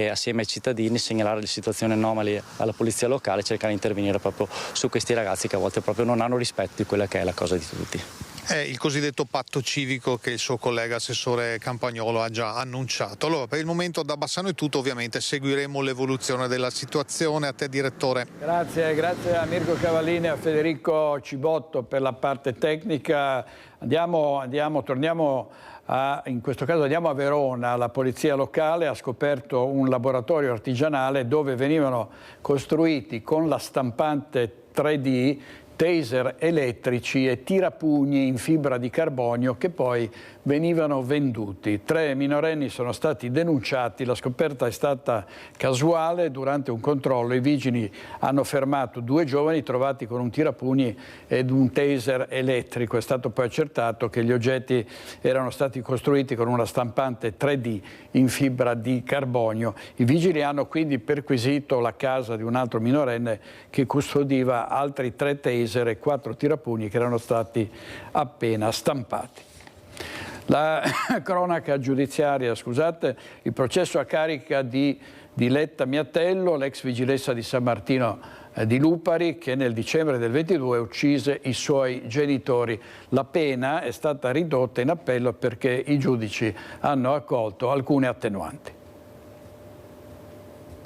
assieme ai cittadini, segnalare le situazioni anomali alla polizia locale, cercare di intervenire proprio su questi ragazzi che a volte proprio non hanno rispetto di quella che è la cosa di tutti. È il cosiddetto patto civico che il suo collega assessore Campagnolo ha già annunciato. Allora, per il momento da Bassano è tutto, ovviamente seguiremo l'evoluzione della situazione. A te direttore. Grazie a Mirko Cavallini e a Federico Cibotto per la parte tecnica. In questo caso andiamo a Verona. La polizia locale ha scoperto un laboratorio artigianale dove venivano costruiti con la stampante 3D taser elettrici e tirapugni in fibra di carbonio che poi venivano venduti. 3 minorenni sono stati denunciati, la scoperta è stata casuale. Durante un controllo i vigili hanno fermato 2 giovani trovati con un tirapugni ed un taser elettrico. È stato poi accertato che gli oggetti erano stati costruiti con una stampante 3D in fibra di carbonio. I vigili hanno quindi perquisito la casa di un altro minorenne che custodiva altri 3 taser e 4 tirapugni che erano stati appena stampati. La cronaca giudiziaria, scusate, il processo a carica di Diletta Miatello, l'ex vigilessa di San Martino di Lupari, che nel dicembre del 22 uccise i suoi genitori. La pena è stata ridotta in appello perché i giudici hanno accolto alcune attenuanti.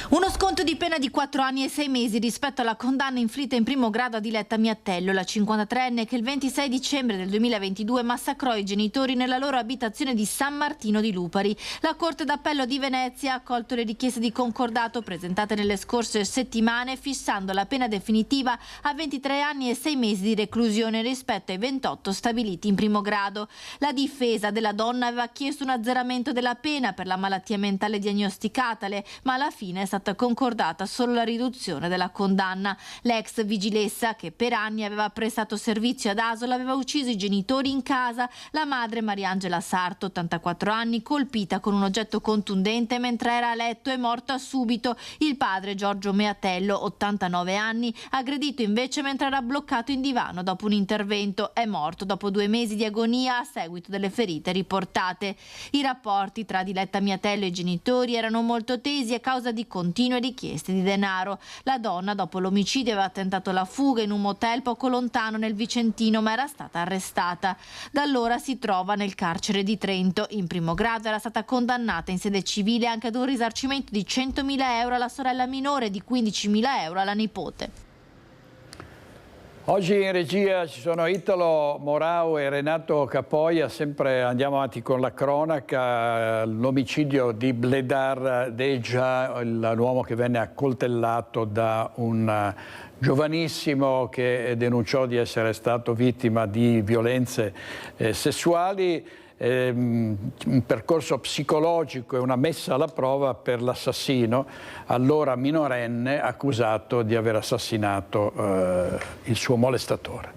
Uno sconto di pena di 4 anni e 6 mesi rispetto alla condanna inflitta in primo grado a Diletta Miatello, la 53enne che il 26 dicembre del 2022 massacrò i genitori nella loro abitazione di San Martino di Lupari. La Corte d'Appello di Venezia ha accolto le richieste di concordato presentate nelle scorse settimane, fissando la pena definitiva a 23 anni e 6 mesi di reclusione rispetto ai 28 stabiliti in primo grado. La difesa della donna aveva chiesto un azzeramento della pena per la malattia mentale diagnosticatale, ma alla fine è stata concordata solo la riduzione della condanna. L'ex vigilessa, che per anni aveva prestato servizio ad Asola, aveva ucciso i genitori in casa. La madre, Mariangela Sarto, 84 anni, colpita con un oggetto contundente mentre era a letto, è morta subito. Il padre, Giorgio Meatello, 89 anni, aggredito invece mentre era bloccato in divano dopo un intervento, è morto dopo 2 mesi di agonia a seguito delle ferite riportate. I rapporti tra Diletta Miatello e i genitori erano molto tesi a causa di continue richieste di denaro. La donna, dopo l'omicidio, aveva tentato la fuga in un motel poco lontano nel Vicentino, ma era stata arrestata. Da allora si trova nel carcere di Trento. In primo grado era stata condannata in sede civile anche ad un risarcimento di 100.000 euro alla sorella minore e di 15.000 euro alla nipote. Oggi in regia ci sono Italo Morao e Renato Capoia. Sempre andiamo avanti con la cronaca. L'omicidio di Bledar Deja, l'uomo che venne accoltellato da un giovanissimo che denunciò di essere stato vittima di violenze sessuali. Un percorso psicologico e una messa alla prova per l'assassino, allora minorenne, accusato di aver assassinato il suo molestatore.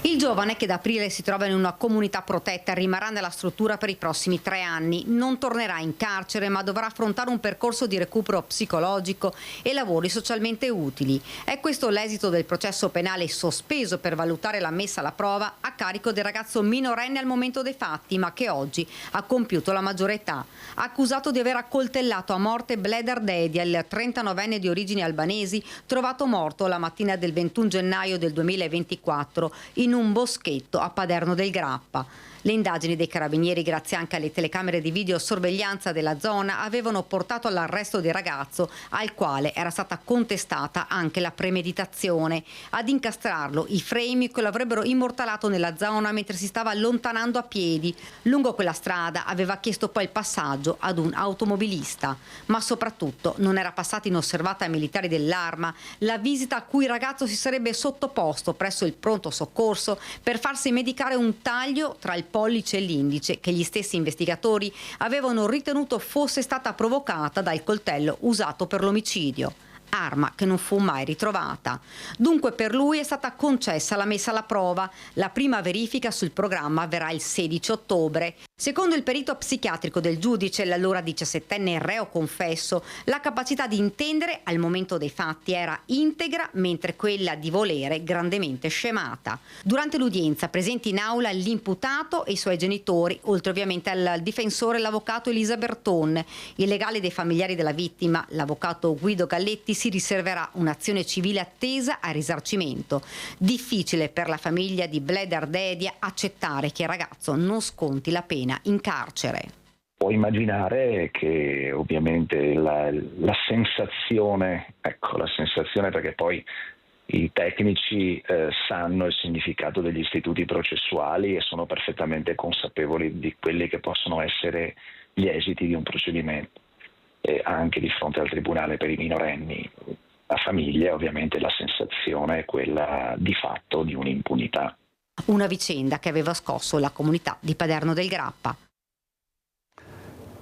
Il giovane, che da aprile si trova in una comunità protetta, rimarrà nella struttura per i prossimi 3 anni. Non tornerà in carcere, ma dovrà affrontare un percorso di recupero psicologico e lavori socialmente utili. È questo l'esito del processo penale sospeso per valutare la messa alla prova a carico del ragazzo minorenne al momento dei fatti, ma che oggi ha compiuto la maggiore età. Accusato di aver accoltellato a morte Bledar Dedia, il 39enne di origini albanesi, trovato morto la mattina del 21 gennaio del 2024 in un boschetto a Paderno del Grappa. Le indagini dei carabinieri, grazie anche alle telecamere di videosorveglianza della zona, avevano portato all'arresto del ragazzo, al quale era stata contestata anche la premeditazione. Ad incastrarlo i freni che lo avrebbero immortalato nella zona mentre si stava allontanando a piedi. Lungo quella strada aveva chiesto poi il passaggio ad un automobilista. Ma soprattutto non era passata inosservata ai militari dell'Arma la visita a cui il ragazzo si sarebbe sottoposto presso il pronto soccorso per farsi medicare un taglio tra il pollice e l'indice che gli stessi investigatori avevano ritenuto fosse stata provocata dal coltello usato per l'omicidio. Arma che non fu mai ritrovata. Dunque per lui è stata concessa la messa alla prova. La prima verifica sul programma avverrà il 16 ottobre. Secondo il perito psichiatrico del giudice, l'allora 17enne reo confesso, la capacità di intendere al momento dei fatti era integra, mentre quella di volere grandemente scemata. Durante l'udienza presenti in aula l'imputato e i suoi genitori, oltre ovviamente al difensore l'avvocato Elisa Berton. Il legale dei familiari della vittima, l'avvocato Guido Galletti, si riserverà un'azione civile attesa a risarcimento. Difficile per la famiglia di Bledar Dedia accettare che il ragazzo non sconti la pena in carcere. Può immaginare che ovviamente la sensazione perché poi i tecnici sanno il significato degli istituti processuali e sono perfettamente consapevoli di quelli che possono essere gli esiti di un procedimento. Anche di fronte al tribunale per i minorenni. La famiglia, ovviamente, la sensazione è quella di fatto di un'impunità. Una vicenda che aveva scosso la comunità di Paderno del Grappa.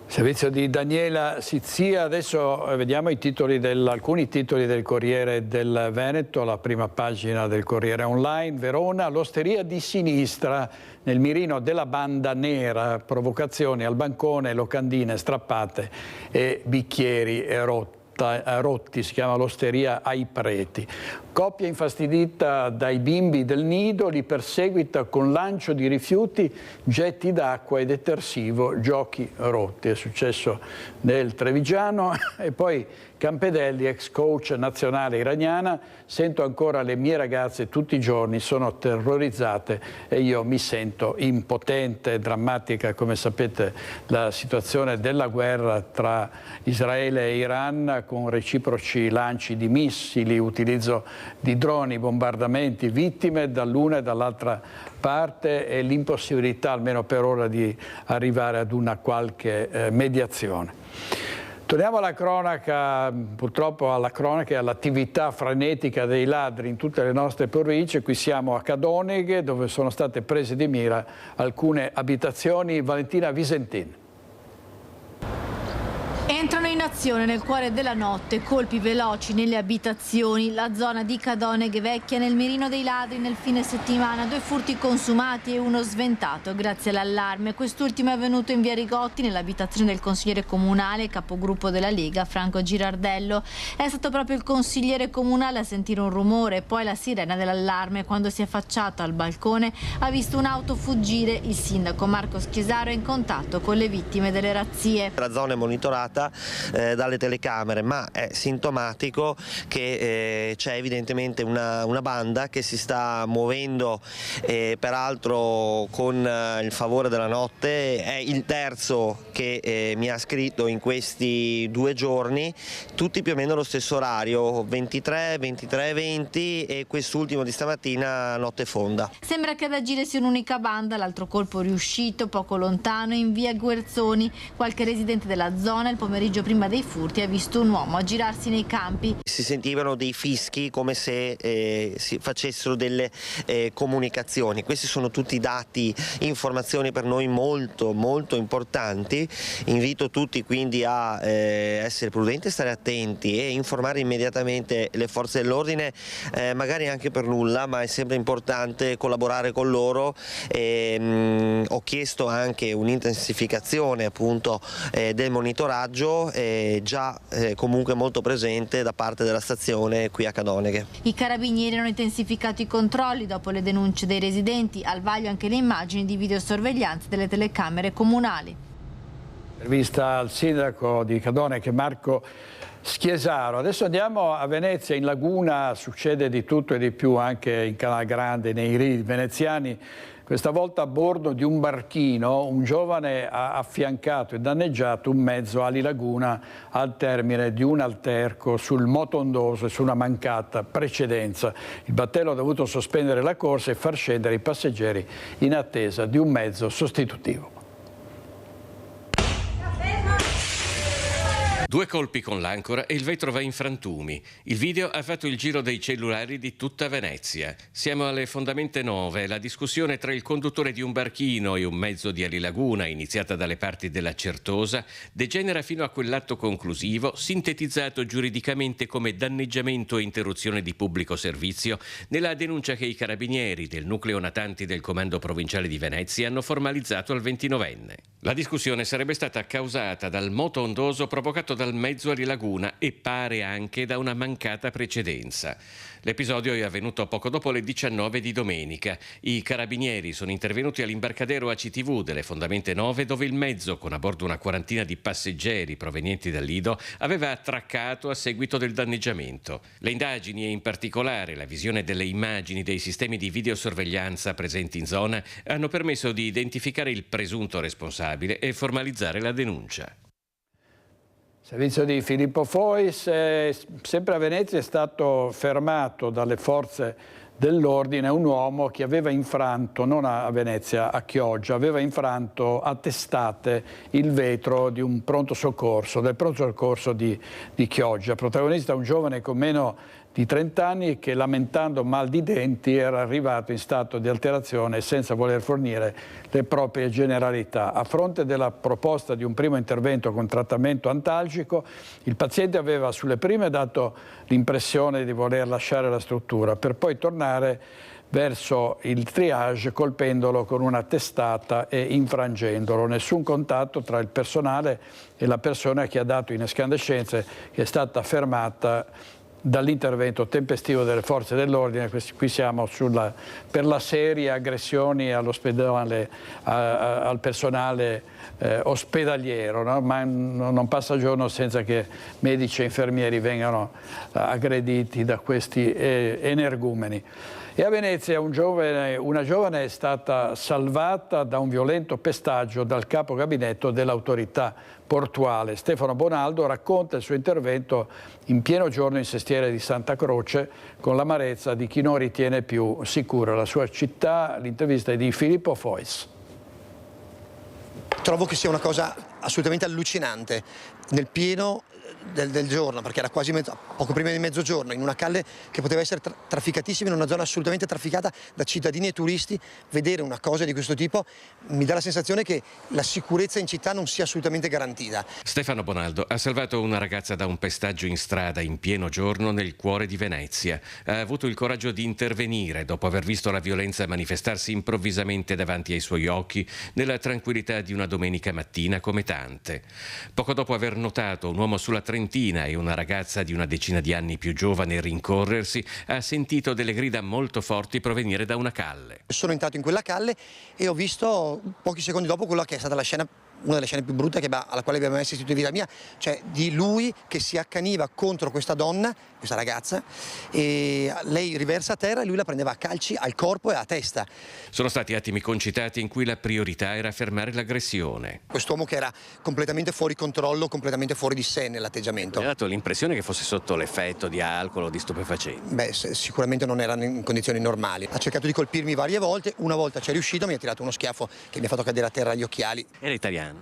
Servizio di Daniela Sizzia. Adesso vediamo alcuni titoli del Corriere del Veneto, la prima pagina del Corriere Online. Verona, l'osteria di sinistra nel mirino della banda nera, provocazioni al bancone, locandine strappate e bicchieri rotti, si chiama l'osteria ai Preti. Coppia infastidita dai bimbi del nido li perseguita con lancio di rifiuti, getti d'acqua e detersivo, giochi rotti. È successo nel Trevigiano. E poi Campedelli, ex coach nazionale iraniana: sento ancora le mie ragazze tutti i giorni, sono terrorizzate e io mi sento impotente. Drammatica, come sapete, la situazione della guerra tra Israele e Iran, con reciproci lanci di missili, utilizzo di droni, bombardamenti, vittime dall'una e dall'altra parte e l'impossibilità, almeno per ora, di arrivare ad una qualche mediazione. Torniamo alla cronaca, purtroppo alla cronaca e all'attività frenetica dei ladri in tutte le nostre province. Qui siamo a Cadoneghe, dove sono state prese di mira alcune abitazioni. Valentina Visentin. Entrano in azione nel cuore della notte, colpi veloci nelle abitazioni. La zona di Cadoneghe Vecchia nel mirino dei ladri nel fine settimana. 2 furti consumati e uno sventato grazie all'allarme. Quest'ultimo è avvenuto in via Rigotti, nell'abitazione del consigliere comunale, capogruppo della Lega, Franco Girardello. È stato proprio il consigliere comunale a sentire un rumore e poi la sirena dell'allarme. Quando si è affacciato al balcone ha visto un'auto fuggire. Il sindaco Marco Schiesaro è in contatto con le vittime delle razzie. La zona è monitorata dalle telecamere, ma è sintomatico che c'è evidentemente una banda che si sta muovendo, peraltro con il favore della notte. È il terzo che mi ha scritto in questi 2 giorni, tutti più o meno allo stesso orario, 23, 20 e quest'ultimo di stamattina notte fonda. Sembra che ad agire sia un'unica banda. L'altro colpo riuscito poco lontano in via Guerzoni. Qualche residente della zona, il pomeriggio prima dei furti ha visto un uomo aggirarsi nei campi. Si sentivano dei fischi come se si facessero delle comunicazioni. Questi sono tutti dati, informazioni per noi molto molto importanti. Invito tutti quindi a essere prudenti, stare attenti e informare immediatamente le forze dell'ordine, magari anche per nulla, ma è sempre importante collaborare con loro. Ho chiesto anche un'intensificazione appunto del monitoraggio, già comunque molto presente da parte della stazione qui a Cadoneghe. I carabinieri hanno intensificato i controlli dopo le denunce dei residenti, al vaglio anche le immagini di videosorveglianza delle telecamere comunali. Intervista al sindaco di Cadoneghe Marco Schiesaro. Adesso andiamo a Venezia, in laguna succede di tutto e di più anche in Canal Grande, nei ridi veneziani. Questa volta a bordo di un barchino un giovane ha affiancato e danneggiato un mezzo alilaguna al termine di un alterco sul Motondoso e su una mancata precedenza. Il battello ha dovuto sospendere la corsa e far scendere i passeggeri in attesa di un mezzo sostitutivo. 2 colpi con l'ancora e il vetro va in frantumi. Il video ha fatto il giro dei cellulari di tutta Venezia. Siamo alle fondamenta 9. La discussione tra il conduttore di un barchino e un mezzo di alilaguna, iniziata dalle parti della Certosa, degenera fino a quell'atto conclusivo, sintetizzato giuridicamente come danneggiamento e interruzione di pubblico servizio, nella denuncia che i carabinieri del nucleo natanti del Comando Provinciale di Venezia hanno formalizzato al 29enne. La discussione sarebbe stata causata dal moto ondoso provocato dal mezzo alilaguna e pare anche da una mancata precedenza. L'episodio è avvenuto poco dopo le 19 di domenica. I carabinieri sono intervenuti all'imbarcadero ACTV delle fondamenta 9, dove il mezzo, con a bordo una quarantina di passeggeri provenienti dal Lido, aveva attraccato a seguito del danneggiamento. Le indagini e in particolare la visione delle immagini dei sistemi di videosorveglianza presenti in zona hanno permesso di identificare il presunto responsabile e formalizzare la denuncia. Servizio di Filippo Fois, sempre a Venezia è stato fermato dalle forze dell'ordine un uomo che aveva infranto, non a Venezia, a Chioggia, aveva infranto a testate il vetro di un pronto soccorso, del pronto soccorso di Chioggia. Protagonista un giovane con meno di 30 anni che, lamentando mal di denti, era arrivato in stato di alterazione senza voler fornire le proprie generalità. A fronte della proposta di un primo intervento con trattamento antalgico, il paziente aveva sulle prime dato l'impressione di voler lasciare la struttura, per poi tornare verso il triage colpendolo con una testata e infrangendolo. Nessun contatto tra il personale e la persona che ha dato in escandescenze, che è stata fermata dall'intervento tempestivo delle forze dell'ordine. Qui siamo per la serie aggressioni all'ospedale, al personale ospedaliero, no? Ma non passa giorno senza che medici e infermieri vengano aggrediti da questi energumeni. E a Venezia una giovane è stata salvata da un violento pestaggio dal capo gabinetto dell'autorità portuale. Stefano Bonaldo racconta il suo intervento in pieno giorno in Sestiere di Santa Croce, con l'amarezza di chi non ritiene più sicura la sua città. L'intervista è di Filippo Fois. Trovo che sia una cosa assolutamente allucinante, nel pieno del giorno, perché era quasi poco prima di mezzogiorno, in una calle che poteva essere trafficatissima, in una zona assolutamente trafficata da cittadini e turisti. Vedere una cosa di questo tipo mi dà la sensazione che la sicurezza in città non sia assolutamente garantita. Stefano Bonaldo ha salvato una ragazza da un pestaggio in strada in pieno giorno nel cuore di Venezia. Ha avuto il coraggio di intervenire dopo aver visto la violenza manifestarsi improvvisamente davanti ai suoi occhi nella tranquillità di una domenica mattina come tante. Poco dopo aver notato un uomo sulla Trentina e una ragazza di una decina di anni più giovane rincorrersi, ha sentito delle grida molto forti provenire da una calle. Sono entrato in quella calle e ho visto pochi secondi dopo quella che è stata la scena, una delle scene più brutte alla quale abbiamo mai assistito in vita mia, cioè di lui che si accaniva contro questa donna, questa ragazza, e lei riversa a terra e lui la prendeva a calci al corpo e alla testa. Sono stati attimi concitati in cui la priorità era fermare l'aggressione. Quest'uomo che era completamente fuori controllo, completamente fuori di sé nell'atteggiamento. Mi ha dato l'impressione che fosse sotto l'effetto di alcol o di stupefacenti. Beh, sicuramente non era in condizioni normali. Ha cercato di colpirmi varie volte, una volta ci è riuscito, mi ha tirato uno schiaffo che mi ha fatto cadere a terra gli occhiali. Era italiano?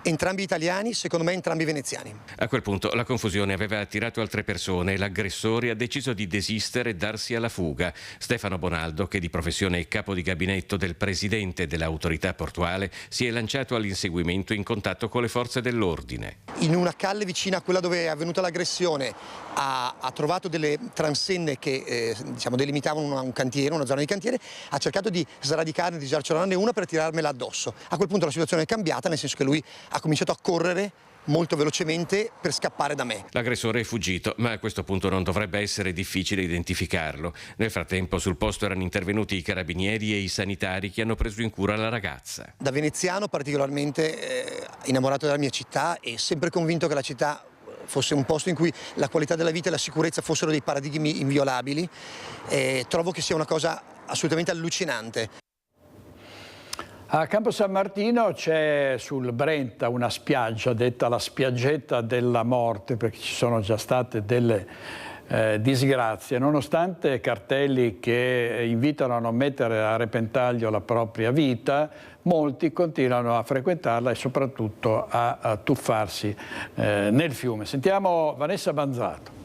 entrambi italiani, secondo me entrambi veneziani. A quel punto la confusione aveva attirato altre persone e l'aggressore ha deciso di desistere e darsi alla fuga. Stefano Bonaldo, che di professione è capo di gabinetto del presidente dell'autorità portuale, si è lanciato all'inseguimento in contatto con le forze dell'ordine. In una calle vicina a quella dove è avvenuta l'aggressione ha trovato delle transenne che delimitavano un cantiere, una zona di cantiere, ha cercato di sradicarne, di sgarcionarne una per tirarmela addosso. A quel punto la situazione è cambiata, nel senso che lui ha cominciato a correre molto velocemente per scappare da me. L'aggressore è fuggito, ma a questo punto non dovrebbe essere difficile identificarlo. Nel frattempo sul posto erano intervenuti i carabinieri e i sanitari che hanno preso in cura la ragazza. Da veneziano particolarmente innamorato della mia città e sempre convinto che la città fosse un posto in cui la qualità della vita e la sicurezza fossero dei paradigmi inviolabili, trovo che sia una cosa assolutamente allucinante. A Campo San Martino c'è sul Brenta una spiaggia detta la spiaggetta della morte, perché ci sono già state delle disgrazie, nonostante cartelli che invitano a non mettere a repentaglio la propria vita. Molti continuano a frequentarla e soprattutto a tuffarsi nel fiume. Sentiamo Vanessa Banzato.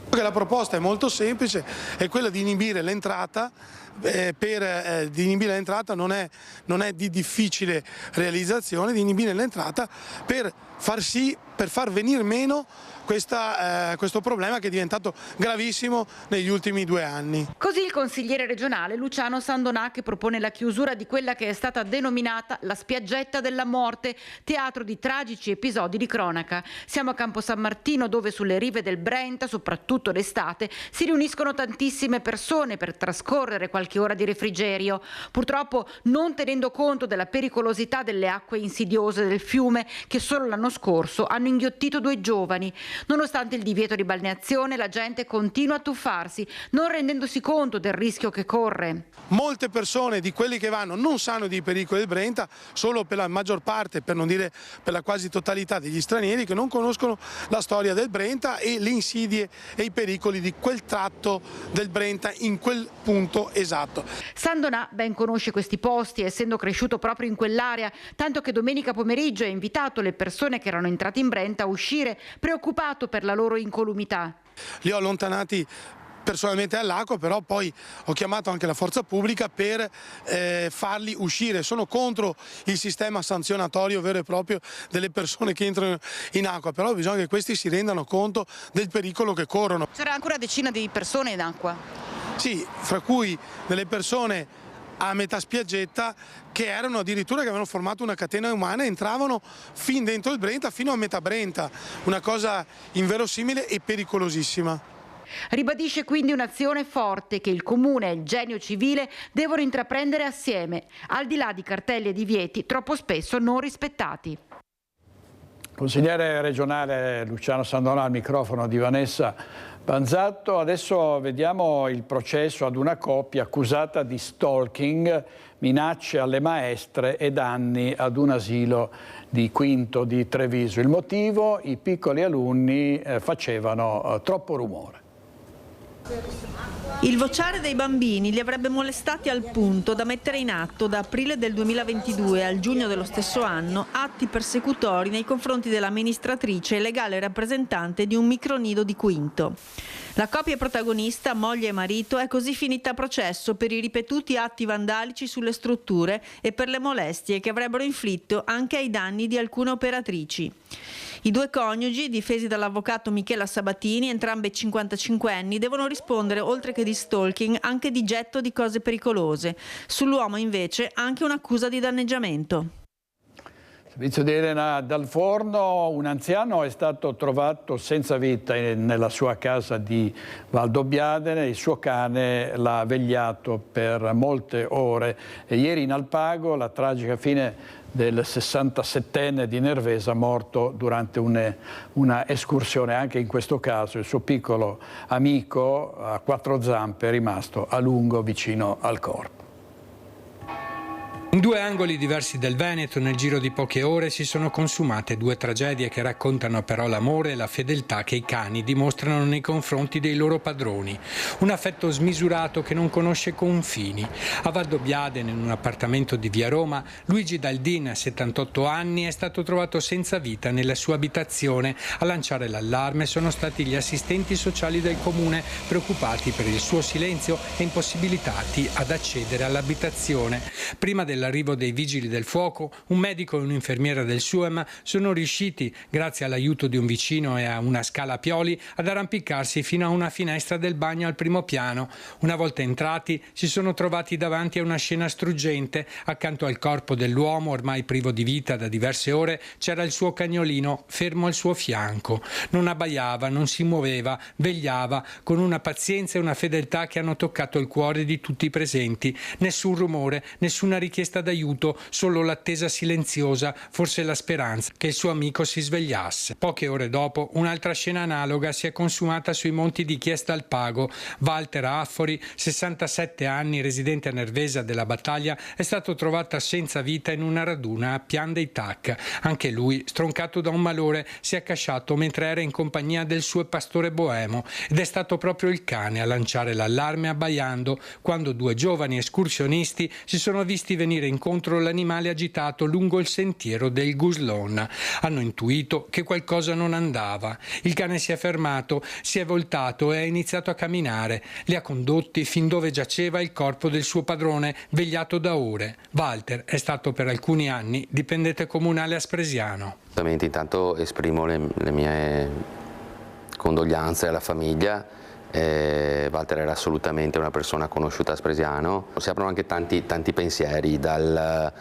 La proposta è molto semplice, è quella di inibire l'entrata. Di inibire l'entrata non è di difficile realizzazione, di inibire l'entrata per far venire meno questo problema che è diventato gravissimo negli ultimi 2 anni. Così il consigliere regionale Luciano Sandonà, che propone la chiusura di quella che è stata denominata la spiaggetta della morte, teatro di tragici episodi di cronaca. Siamo a Campo San Martino, dove sulle rive del Brenta, soprattutto d'estate, si riuniscono tantissime persone per trascorrere qualche ora di refrigerio, purtroppo non tenendo conto della pericolosità delle acque insidiose del fiume che solo l'anno scorso hanno inghiottito 2 giovani. Nonostante il divieto di balneazione, la gente continua a tuffarsi, non rendendosi conto del rischio che corre. Molte persone di quelli che vanno non sanno dei pericoli del Brenta, solo per la maggior parte, per non dire per la quasi totalità degli stranieri, che non conoscono la storia del Brenta e le insidie e i pericoli di quel tratto del Brenta in quel punto esatto. Sandonà ben conosce questi posti, essendo cresciuto proprio in quell'area, tanto che domenica pomeriggio ha invitato le persone che erano entrate in Brenta a uscire, preoccupato per la loro incolumità. Li ho allontanati personalmente all'acqua, però poi ho chiamato anche la forza pubblica per farli uscire. Sono contro il sistema sanzionatorio vero e proprio delle persone che entrano in acqua, però bisogna che questi si rendano conto del pericolo che corrono. C'era anche una decina di persone in acqua? Sì, fra cui delle persone a metà spiaggetta che erano addirittura che avevano formato una catena umana e entravano fin dentro il Brenta, fino a metà Brenta, una cosa inverosimile e pericolosissima. Ribadisce quindi un'azione forte che il Comune e il Genio Civile devono intraprendere assieme, al di là di cartelli e divieti troppo spesso non rispettati. Consigliere regionale Luciano Sandonà al microfono di Vanessa Banzato. Adesso vediamo il processo ad una coppia accusata di stalking, minacce alle maestre e danni ad un asilo di Quinto di Treviso. Il motivo? I piccoli alunni facevano troppo rumore. Il vociare dei bambini li avrebbe molestati al punto da mettere in atto da aprile del 2022 al giugno dello stesso anno atti persecutori nei confronti dell'amministratrice e legale rappresentante di un micronido di Quinto. La coppia protagonista, moglie e marito, è così finita a processo per i ripetuti atti vandalici sulle strutture e per le molestie che avrebbero inflitto anche ai danni di alcune operatrici. I 2 coniugi, difesi dall'avvocato Michela Sabatini, entrambe 55enni, devono rispondere, oltre che di stalking, anche di getto di cose pericolose. Sull'uomo, invece, anche un'accusa di danneggiamento. Servizio di Elena Dal Forno, un anziano è stato trovato senza vita nella sua casa di Valdobbiadene, il suo cane l'ha vegliato per molte ore e ieri in Alpago la tragica fine del 67enne di Nervesa morto durante una escursione. Anche in questo caso il suo piccolo amico a 4 zampe è rimasto a lungo vicino al corpo. In due angoli diversi del Veneto, nel giro di poche ore, si sono consumate due tragedie che raccontano però l'amore e la fedeltà che i cani dimostrano nei confronti dei loro padroni. Un affetto smisurato che non conosce confini. A Valdobbiadene, in un appartamento di via Roma, Luigi Daldin, 78 anni, è stato trovato senza vita nella sua abitazione. A lanciare l'allarme sono stati gli assistenti sociali del comune, preoccupati per il suo silenzio e impossibilitati ad accedere all'abitazione. Prima dell'arrivo dei vigili del fuoco, un medico e un'infermiera del SUEM sono riusciti, grazie all'aiuto di un vicino e a una scala a pioli, ad arrampicarsi fino a una finestra del bagno al primo piano. Una volta entrati, si sono trovati davanti a una scena struggente. Accanto al corpo dell'uomo, ormai privo di vita da diverse ore, c'era il suo cagnolino fermo al suo fianco. Non abbaiava, non si muoveva, vegliava, con una pazienza e una fedeltà che hanno toccato il cuore di tutti i presenti. Nessun rumore, nessuna richiesta d'aiuto, solo l'attesa silenziosa, forse la speranza che il suo amico si svegliasse. Poche ore dopo, un'altra scena analoga si è consumata sui monti di Chiesta al Pago. Walter Affori, 67 anni, residente a Nervesa della Battaglia, è stato trovato senza vita in una raduna a Pian dei Tac. Anche lui, stroncato da un malore, si è accasciato mentre era in compagnia del suo pastore boemo, ed è stato proprio il cane a lanciare l'allarme abbaiando quando due giovani escursionisti si sono visti venire incontro l'animale agitato lungo il sentiero del Guslon. Hanno intuito che qualcosa non andava. Il cane si è fermato, si è voltato e ha iniziato a camminare. Li ha condotti fin dove giaceva il corpo del suo padrone, vegliato da ore. Walter è stato per alcuni anni dipendente comunale a Spresiano. Intanto esprimo le mie condoglianze alla famiglia. Walter era assolutamente una persona conosciuta a Spresiano. Si aprono anche tanti pensieri dal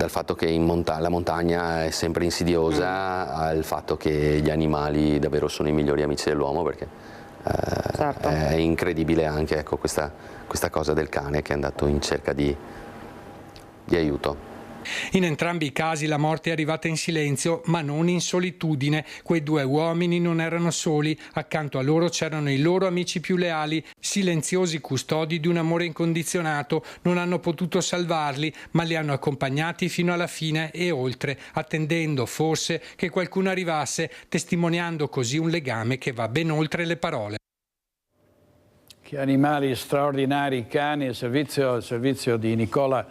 fatto che la montagna è sempre insidiosa al fatto che gli animali davvero sono i migliori amici dell'uomo, perché certo. È incredibile anche questa cosa del cane che è andato in cerca di aiuto. In entrambi i casi la morte è arrivata in silenzio, ma non in solitudine. Quei due uomini non erano soli, accanto a loro c'erano i loro amici più leali, silenziosi custodi di un amore incondizionato. Non hanno potuto salvarli, ma li hanno accompagnati fino alla fine e oltre, attendendo forse che qualcuno arrivasse, testimoniando così un legame che va ben oltre le parole. Che animali straordinari, cani, il servizio di Nicola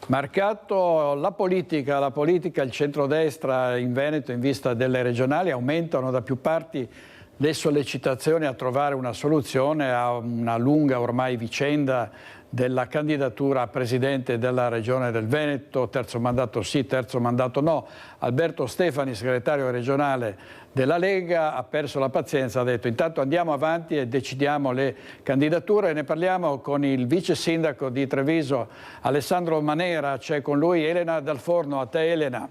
Marcato. La politica, il centrodestra in Veneto in vista delle regionali aumentano da più parti le sollecitazioni a trovare una soluzione a una lunga ormai vicenda della candidatura a presidente della regione del Veneto, terzo mandato sì, terzo mandato no. Alberto Stefani, segretario regionale della Lega, ha perso la pazienza, ha detto intanto andiamo avanti e decidiamo le candidature. Ne parliamo con il vice sindaco di Treviso, Alessandro Manera, c'è con lui Elena Dal Forno. A te Elena.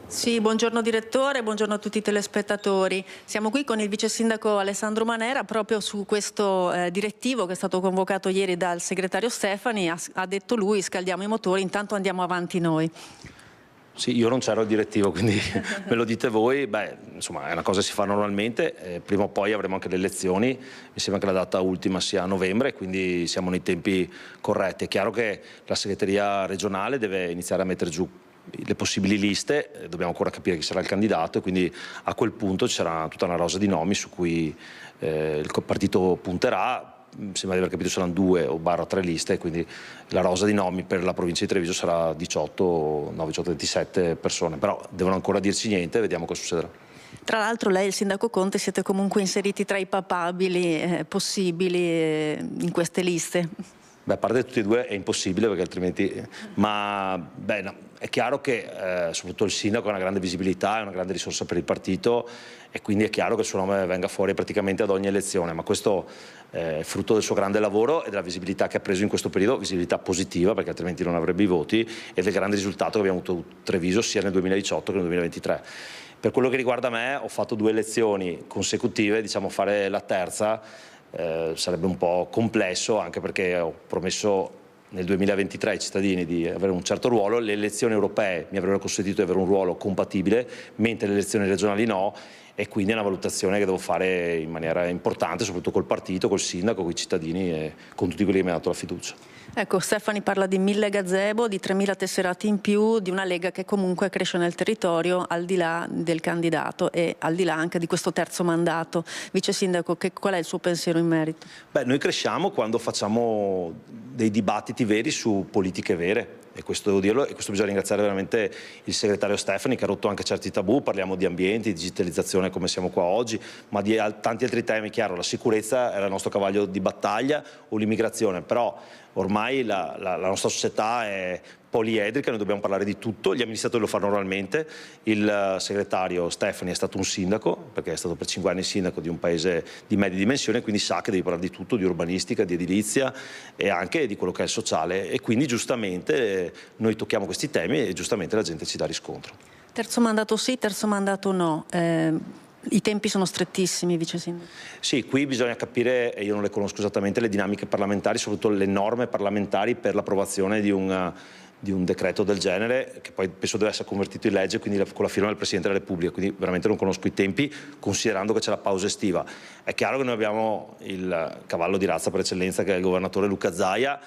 Sì, buongiorno direttore, buongiorno a tutti i telespettatori. Siamo qui con il vice sindaco Alessandro Manera proprio su questo direttivo che è stato convocato ieri dal segretario Stefani. Ha detto lui: scaldiamo i motori, intanto andiamo avanti noi. Sì, io non c'ero al direttivo, quindi me lo dite voi. Beh, insomma, è una cosa che si fa normalmente, prima o poi avremo anche le elezioni, mi sembra che la data ultima sia a novembre, quindi siamo nei tempi corretti. È chiaro che la segreteria regionale deve iniziare a mettere giù le possibili liste, dobbiamo ancora capire chi sarà il candidato, e quindi a quel punto ci sarà tutta una rosa di nomi su cui il partito punterà. Mi sembra di aver capito saranno 2 o / 3 liste, quindi la rosa di nomi per la provincia di Treviso sarà 27 persone, però devono ancora dirci niente, vediamo cosa succederà. Tra l'altro lei e il sindaco Conte siete comunque inseriti tra i papabili possibili in queste liste. Beh, a parte tutti e due è impossibile, perché altrimenti... Ma beh, no, è chiaro che soprattutto il sindaco ha una grande visibilità, è una grande risorsa per il partito, e quindi è chiaro che il suo nome venga fuori praticamente ad ogni elezione, ma questo è frutto del suo grande lavoro e della visibilità che ha preso in questo periodo, visibilità positiva, perché altrimenti non avrebbe i voti, e del grande risultato che abbiamo avuto a Treviso sia nel 2018 che nel 2023. Per quello che riguarda me, ho fatto 2 elezioni consecutive, diciamo fare la terza sarebbe un po' complesso, anche perché ho promesso nel 2023 ai cittadini di avere un certo ruolo, le elezioni europee mi avrebbero consentito di avere un ruolo compatibile, mentre le elezioni regionali no, e quindi è una valutazione che devo fare in maniera importante, soprattutto col partito, col sindaco, con i cittadini e con tutti quelli che mi hanno dato la fiducia. Ecco, Stefani parla di 1000 gazebo, di 3000 tesserati in più, di una Lega che comunque cresce nel territorio al di là del candidato e al di là anche di questo terzo mandato. Vice Sindaco, qual è il suo pensiero in merito? Beh, noi cresciamo quando facciamo dei dibattiti veri su politiche vere. E questo devo dirlo, e questo bisogna ringraziare veramente il segretario Stefani, che ha rotto anche certi tabù. Parliamo di ambiente, di digitalizzazione come siamo qua oggi, ma di tanti altri temi. Chiaro, la sicurezza era il nostro cavallo di battaglia, o l'immigrazione, però ormai la nostra società è poliedrica, noi dobbiamo parlare di tutto, gli amministratori lo fanno normalmente, il segretario Stefani è stato un sindaco, perché è stato per 5 anni sindaco di un paese di medie dimensioni, quindi sa che devi parlare di tutto, di urbanistica, di edilizia e anche di quello che è il sociale, e quindi giustamente noi tocchiamo questi temi e giustamente la gente ci dà riscontro. Terzo mandato sì, terzo mandato no. I tempi sono strettissimi, Vice Sindaco. Sì, qui bisogna capire, e io non le conosco esattamente, le dinamiche parlamentari, soprattutto le norme parlamentari per l'approvazione di un decreto del genere, che poi penso deve essere convertito in legge, quindi con la firma del Presidente della Repubblica, quindi veramente non conosco i tempi, considerando che c'è la pausa estiva. È chiaro che noi abbiamo il cavallo di razza per eccellenza, che è il governatore Luca Zaia,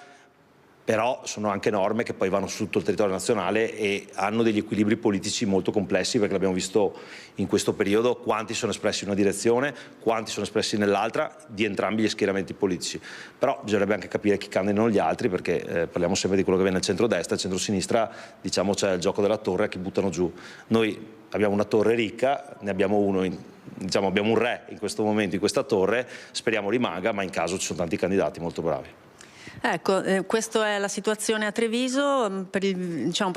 però sono anche norme che poi vanno su tutto il territorio nazionale e hanno degli equilibri politici molto complessi, perché l'abbiamo visto in questo periodo, quanti sono espressi in una direzione, quanti sono espressi nell'altra, di entrambi gli schieramenti politici. Però bisognerebbe anche capire chi candidano gli altri, perché parliamo sempre di quello che viene nel centro-destra, il centro-sinistra, diciamo, c'è il gioco della torre a chi buttano giù. Noi abbiamo una torre ricca, ne abbiamo uno, diciamo, abbiamo un re in questo momento in questa torre, speriamo rimanga, ma in caso ci sono tanti candidati molto bravi. Ecco, questa è la situazione a Treviso. Per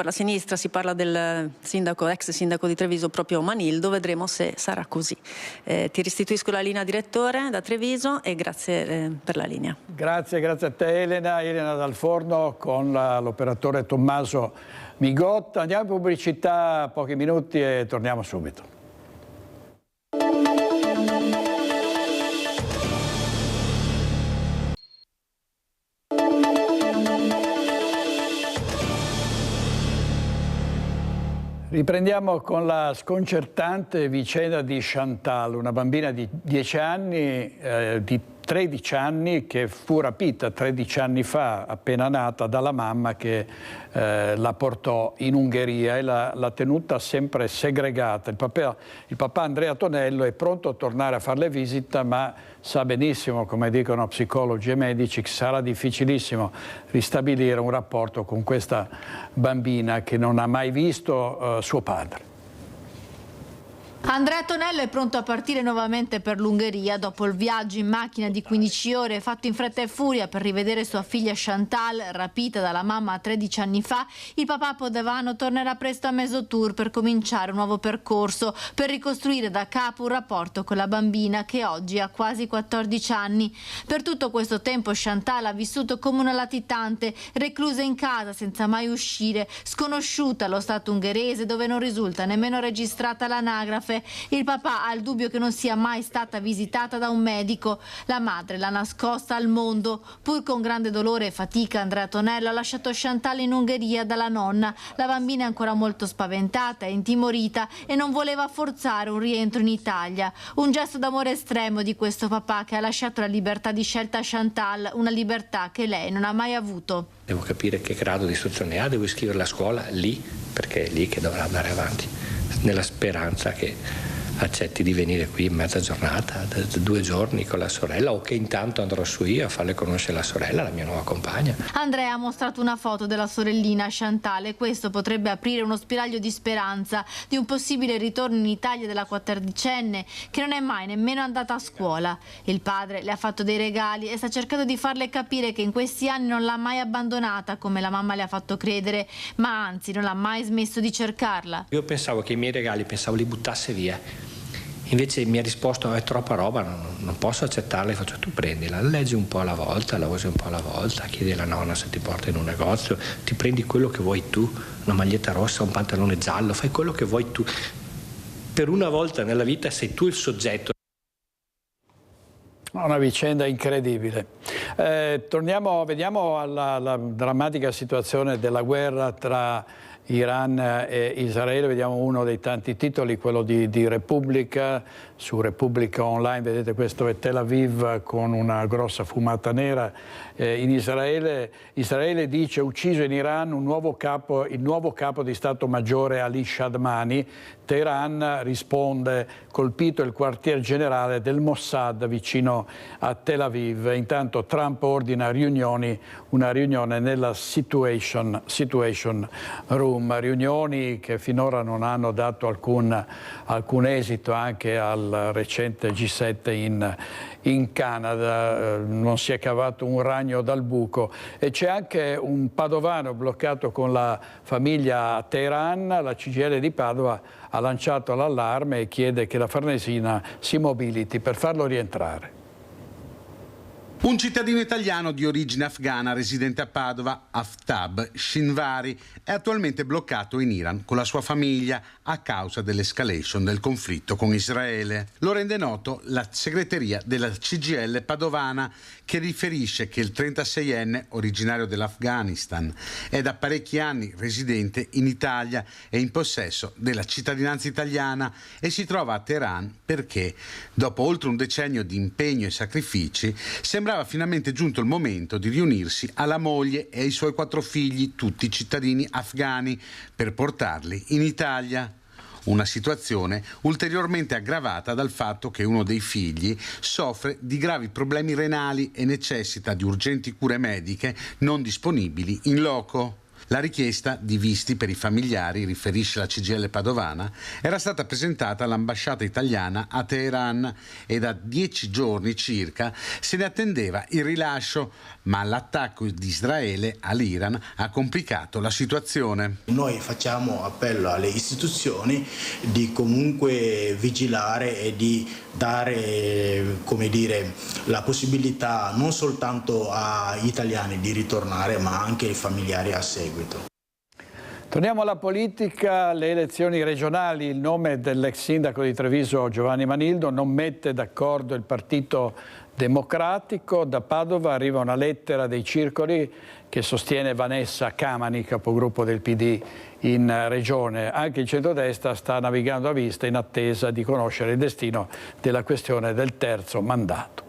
la sinistra si parla del ex sindaco di Treviso, proprio Manildo. Vedremo se sarà così. Ti restituisco la linea, direttore, da Treviso, e grazie per la linea. Grazie a te Elena dal Forno con l'operatore Tommaso Migotta. Andiamo in pubblicità, pochi minuti e torniamo subito. Riprendiamo con la sconcertante vicenda di Chantal, una bambina di 10 anni, di 13 anni, che fu rapita 13 anni fa, appena nata, dalla mamma che la portò in Ungheria e l'ha tenuta sempre segregata. Il papà Andrea Tonello è pronto a tornare a farle visita, ma sa benissimo, come dicono psicologi e medici, che sarà difficilissimo ristabilire un rapporto con questa bambina che non ha mai visto suo padre. Andrea Tonello è pronto a partire nuovamente per l'Ungheria dopo il viaggio in macchina di 15 ore fatto in fretta e furia per rivedere sua figlia Chantal, rapita dalla mamma 13 anni fa. Il papà Podevano tornerà presto a Mesotour per cominciare un nuovo percorso, per ricostruire da capo un rapporto con la bambina che oggi ha quasi 14 anni. Per tutto questo tempo Chantal ha vissuto come una latitante, reclusa in casa senza mai uscire, sconosciuta allo Stato ungherese dove non risulta nemmeno registrata l'anagrafe. Il papà ha il dubbio che non sia mai stata visitata da un medico. La madre l'ha nascosta al mondo. Pur con grande dolore e fatica, Andrea Tonello ha lasciato Chantal in Ungheria dalla nonna. La bambina è ancora molto spaventata e intimorita e non voleva forzare un rientro in Italia. Un gesto d'amore estremo di questo papà che ha lasciato la libertà di scelta a Chantal, una libertà che lei non ha mai avuto. Devo capire che grado di istruzione ha, devo iscriverla a scuola lì, perché è lì che dovrà andare avanti, nella speranza che accetti di venire qui in mezza giornata, 2 giorni con la sorella, o che intanto andrò su io a farle conoscere la sorella, la mia nuova compagna. Andrea ha mostrato una foto della sorellina Chantal e questo potrebbe aprire uno spiraglio di speranza di un possibile ritorno in Italia della 14enne che non è mai nemmeno andata a scuola. Il padre le ha fatto dei regali e sta cercando di farle capire che in questi anni non l'ha mai abbandonata come la mamma le ha fatto credere, ma anzi non l'ha mai smesso di cercarla. Io pensavo che i miei regali, li buttasse via. Invece mi ha risposto: è troppa roba, non posso accettarla. E faccio: tu prendila, leggi un po' alla volta, la usi un po' alla volta, chiedi alla nonna se ti porta in un negozio, ti prendi quello che vuoi tu, una maglietta rossa, un pantalone giallo, fai quello che vuoi tu. Per una volta nella vita sei tu il soggetto. Una vicenda incredibile. Vediamo la drammatica situazione della guerra tra Iran e Israele. Vediamo uno dei tanti titoli, quello di Repubblica. Su Repubblica Online vedete, questo è Tel Aviv con una grossa fumata nera. In Israele dice: ucciso in Iran il nuovo capo di Stato Maggiore Ali Shadmani. Teheran risponde: colpito il quartier generale del Mossad vicino a Tel Aviv. Intanto Trump ordina una riunione nella Situation Room, riunioni che finora non hanno dato alcun esito. Anche al recente G7 in Canada non si è cavato un ragno dal buco, e c'è anche un padovano bloccato con la famiglia a Teheran. La CGIL di Padova ha lanciato l'allarme e chiede che la Farnesina si mobiliti per farlo rientrare. Un cittadino italiano di origine afghana residente a Padova, Aftab Shinwari, è attualmente bloccato in Iran con la sua famiglia a causa dell'escalation del conflitto con Israele. Lo rende noto la segreteria della CGIL padovana, che riferisce che il 36enne, originario dell'Afghanistan, è da parecchi anni residente in Italia e in possesso della cittadinanza italiana e si trova a Teheran perché, dopo oltre un decennio di impegno e sacrifici, sembrava finalmente giunto il momento di riunirsi alla moglie e ai suoi 4 figli, tutti cittadini afghani, per portarli in Italia. Una situazione ulteriormente aggravata dal fatto che uno dei figli soffre di gravi problemi renali e necessita di urgenti cure mediche non disponibili in loco. La richiesta di visti per i familiari, riferisce la CGIL padovana, era stata presentata all'ambasciata italiana a Teheran e da 10 giorni circa se ne attendeva il rilascio, ma l'attacco di Israele all'Iran ha complicato la situazione. Noi facciamo appello alle istituzioni di comunque vigilare e di dare, come dire, la possibilità non soltanto agli italiani di ritornare, ma anche ai familiari a seguito. Torniamo alla politica, le elezioni regionali. Il nome dell'ex sindaco di Treviso Giovanni Manildo non mette d'accordo il Partito Democratico. Da Padova arriva una lettera dei circoli che sostiene Vanessa Camani, capogruppo del PD in regione. Anche il centrodestra sta navigando a vista in attesa di conoscere il destino della questione del terzo mandato.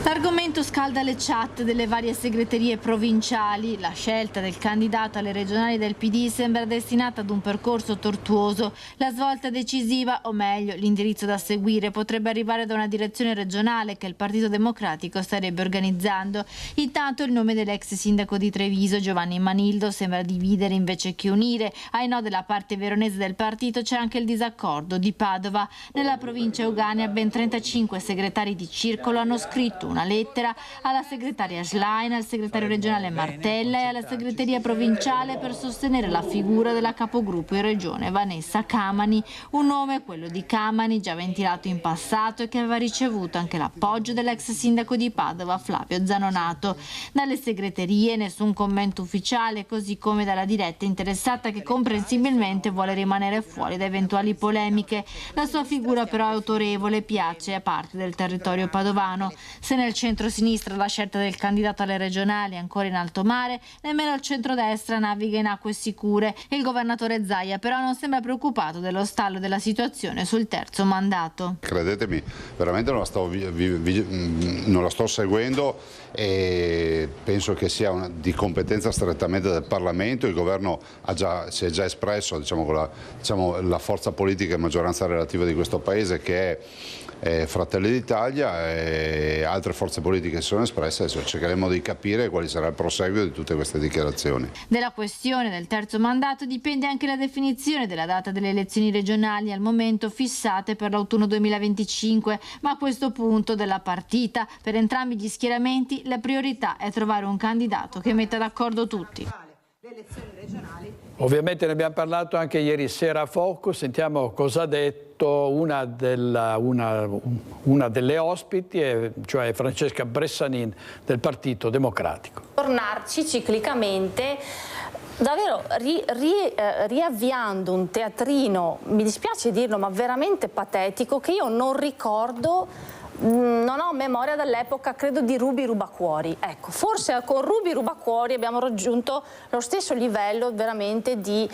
L'argomento scalda le chat delle varie segreterie provinciali. La scelta del candidato alle regionali del PD sembra destinata ad un percorso tortuoso. La svolta decisiva, o meglio, l'indirizzo da seguire, potrebbe arrivare da una direzione regionale che il Partito Democratico starebbe organizzando. Intanto il nome dell'ex sindaco di Treviso, Giovanni Manildo, sembra dividere invece che unire. Ai no della parte veronese del partito c'è anche il disaccordo di Padova. Nella provincia euganea ben 35 segretari di circolo hanno scritto una lettera alla segretaria Schlein, al segretario regionale Martella e alla segreteria provinciale per sostenere la figura della capogruppo in regione Vanessa Camani. Un nome, quello di Camani, già ventilato in passato e che aveva ricevuto anche l'appoggio dell'ex sindaco di Padova Flavio Zanonato. Dalle segreterie nessun commento ufficiale, così come dalla diretta interessata che comprensibilmente vuole rimanere fuori da eventuali polemiche. La sua figura però è autorevole, piace a parte del territorio padovano. Se nel centro-sinistra la scelta del candidato alle regionali è ancora in alto mare, nemmeno il centrodestra naviga in acque sicure. Il governatore Zaia però non sembra preoccupato dello stallo della situazione sul terzo mandato. Credetemi, veramente non la sto seguendo e penso che sia di competenza strettamente del Parlamento. Il governo si è già espresso, con la forza politica e maggioranza relativa di questo Paese, che è Fratelli d'Italia, e altre forze politiche si sono espresse. Adesso cercheremo di capire quali sarà il proseguio di tutte queste dichiarazioni. Della questione del terzo mandato dipende anche la definizione della data delle elezioni regionali, al momento fissate per l'autunno 2025, ma a questo punto della partita per entrambi gli schieramenti la priorità è trovare un candidato che metta d'accordo tutti. Ovviamente ne abbiamo parlato anche ieri sera a Focus. Sentiamo cosa ha detto una delle ospiti, cioè Francesca Bressanin del Partito Democratico. Tornarci ciclicamente, davvero riavviando un teatrino, mi dispiace dirlo, ma veramente patetico, che io non ricordo non ho memoria dall'epoca, credo, di Ruby Rubacuori. Ecco, forse con Ruby Rubacuori abbiamo raggiunto lo stesso livello veramente di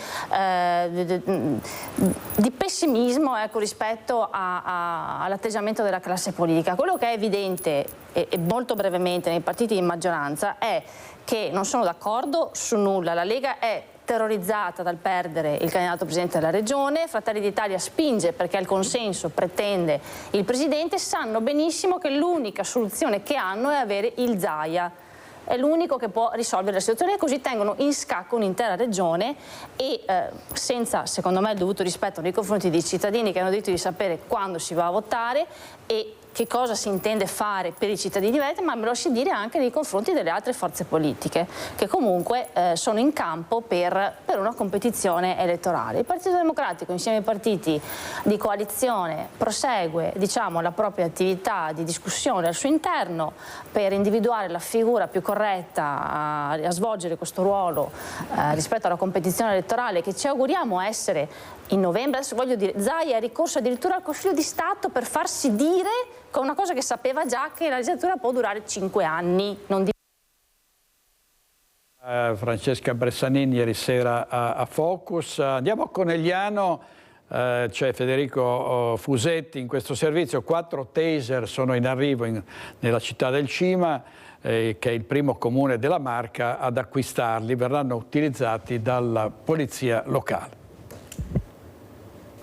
pessimismo, ecco, rispetto all'atteggiamento della classe politica. Quello che è evidente, e molto brevemente, nei partiti di maggioranza è che non sono d'accordo su nulla. La Lega è terrorizzata dal perdere il candidato presidente della regione, Fratelli d'Italia spinge perché il consenso pretende il presidente, sanno benissimo che l'unica soluzione che hanno è avere il Zaia. È l'unico che può risolvere la situazione, e così tengono in scacco un'intera regione e senza, secondo me, il dovuto rispetto nei confronti dei cittadini che hanno diritto di sapere quando si va a votare e che cosa si intende fare per i cittadini veneti, ma me lo si dire anche nei confronti delle altre forze politiche che comunque sono in campo per una competizione elettorale. Il Partito Democratico, insieme ai partiti di coalizione, prosegue, diciamo, la propria attività di discussione al suo interno per individuare la figura più corretta a svolgere questo ruolo rispetto alla competizione elettorale che ci auguriamo essere in novembre. Adesso voglio dire, Zaia è ricorso addirittura al Consiglio di Stato per farsi dire con una cosa che sapeva già, che la legislatura può durare 5 anni. Non di... Francesca Bressanini ieri sera a Focus. Andiamo a Conegliano, c'è Federico Fusetti in questo servizio. 4 taser sono in arrivo nella città del Cima, che è il primo comune della Marca ad acquistarli. Verranno utilizzati dalla polizia locale.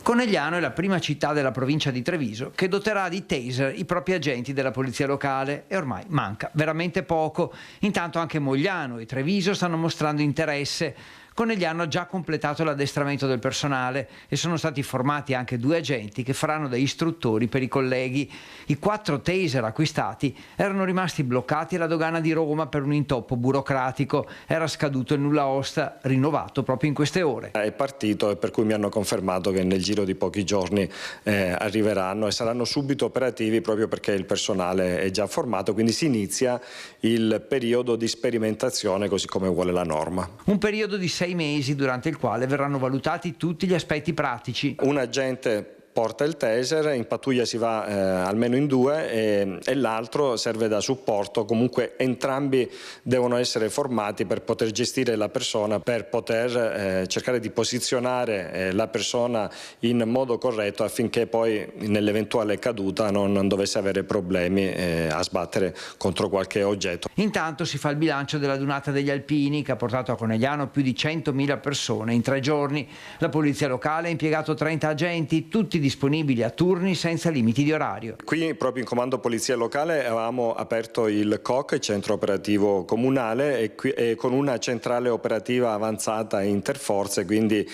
Conegliano è la prima città della provincia di Treviso che doterà di taser i propri agenti della polizia locale e ormai manca veramente poco. Intanto anche Mogliano e Treviso stanno mostrando interesse. Conegliano ha già completato l'addestramento del personale e sono stati formati anche 2 agenti che faranno da istruttori per i colleghi. I 4 taser acquistati erano rimasti bloccati alla dogana di Roma per un intoppo burocratico. Era scaduto il nulla osta, rinnovato proprio in queste ore. È partito, e per cui mi hanno confermato che nel giro di pochi giorni arriveranno e saranno subito operativi, proprio perché il personale è già formato, quindi si inizia il periodo di sperimentazione così come vuole la norma. Un periodo di 6 mesi durante il quale verranno valutati tutti gli aspetti pratici. Un agente porta il taser, in pattuglia si va almeno in 2 e l'altro serve da supporto. Comunque entrambi devono essere formati per poter gestire la persona, per poter cercare di posizionare la persona in modo corretto affinché poi nell'eventuale caduta non dovesse avere problemi a sbattere contro qualche oggetto. Intanto si fa il bilancio della Dunata degli Alpini che ha portato a Conegliano più di 100.000 persone in 3 giorni. La polizia locale ha impiegato 30 agenti, tutti disponibili a turni senza limiti di orario. Qui proprio in comando polizia locale avevamo aperto il COC, il centro operativo comunale, e con una centrale operativa avanzata interforze, quindi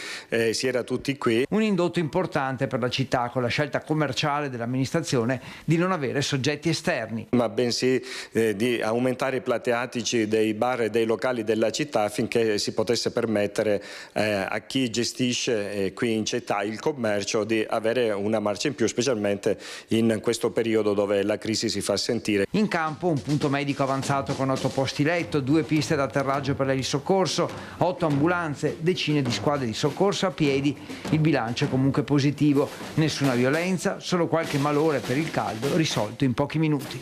si era tutti qui. Un indotto importante per la città, con la scelta commerciale dell'amministrazione di non avere soggetti esterni, ma bensì di aumentare i plateatici dei bar e dei locali della città affinché si potesse permettere a chi gestisce qui in città il commercio di avere una marcia in più, specialmente in questo periodo dove la crisi si fa sentire. In campo un punto medico avanzato con 8 posti letto, 2 piste d'atterraggio per il soccorso, 8 ambulanze, decine di squadre di soccorso a piedi. Il bilancio è comunque positivo, nessuna violenza, solo qualche malore per il caldo risolto in pochi minuti.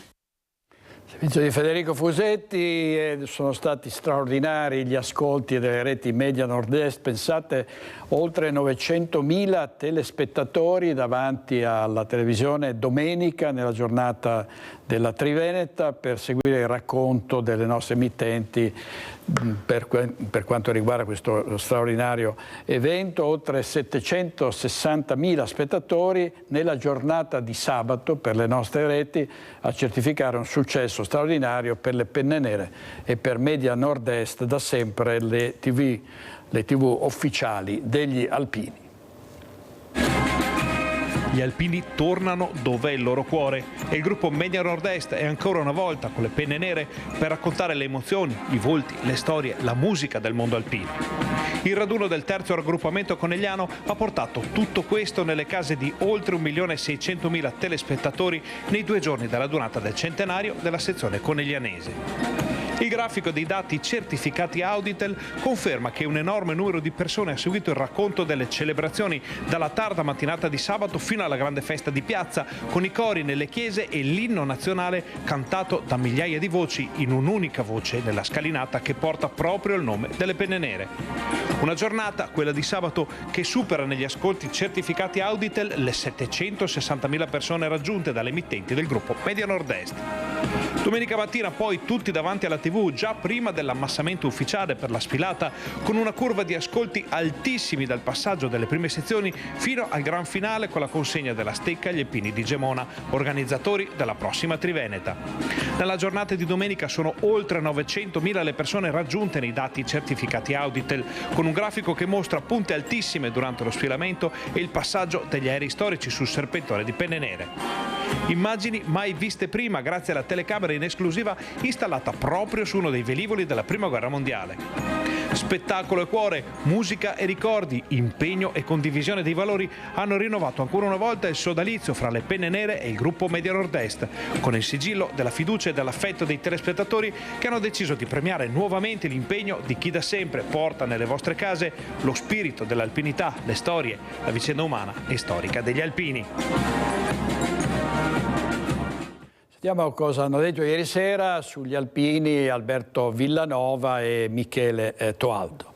Servizio di Federico Fusetti. Sono stati straordinari gli ascolti delle reti Media Nord-Est. Pensate, oltre 900.000 telespettatori davanti alla televisione domenica nella giornata della Triveneta per seguire il racconto delle nostre emittenti per quanto riguarda questo straordinario evento. Oltre 760.000 spettatori nella giornata di sabato per le nostre reti a certificare un successo straordinario per le Penne Nere e per Media Nord-Est, da sempre le TV ufficiali degli alpini. Gli alpini tornano dove è il loro cuore e il gruppo Media Nord-Est è ancora una volta con le Penne Nere per raccontare le emozioni, i volti, le storie, la musica del mondo alpino. Il raduno del terzo raggruppamento conegliano ha portato tutto questo nelle case di oltre 1.600.000 telespettatori nei 2 giorni della durata del centenario della sezione coneglianese. Il grafico dei dati certificati Auditel conferma che un enorme numero di persone ha seguito il racconto delle celebrazioni dalla tarda mattinata di sabato fino alla grande festa di piazza, con i cori nelle chiese e l'inno nazionale cantato da migliaia di voci in un'unica voce nella scalinata che porta proprio il nome delle Penne Nere. Una giornata, quella di sabato, che supera negli ascolti certificati Auditel le 760.000 persone raggiunte dalle emittenti del gruppo Media Nord-Est. Domenica mattina poi tutti davanti alla TV, già prima dell'ammassamento ufficiale per la sfilata, con una curva di ascolti altissimi dal passaggio delle prime sezioni fino al gran finale con la consegna della stecca agli alpini di Gemona, organizzatori della prossima Triveneta. Nella giornata di domenica sono oltre 900.000 le persone raggiunte nei dati certificati Auditel, con un grafico che mostra punte altissime durante lo sfilamento e il passaggio degli aerei storici sul serpentone di Penne Nere. Immagini mai viste prima grazie alla telecamera in esclusiva installata proprio su uno dei velivoli della Prima Guerra Mondiale. Spettacolo e cuore, musica e ricordi, impegno e condivisione dei valori hanno rinnovato ancora una volta il sodalizio fra le Penne Nere e il gruppo Media Nord-Est, con il sigillo della fiducia e dell'affetto dei telespettatori che hanno deciso di premiare nuovamente l'impegno di chi da sempre porta nelle vostre case lo spirito dell'alpinità, le storie, la vicenda umana e storica degli alpini. Sentiamo cosa hanno detto ieri sera sugli alpini Alberto Villanova e Michele Toaldo.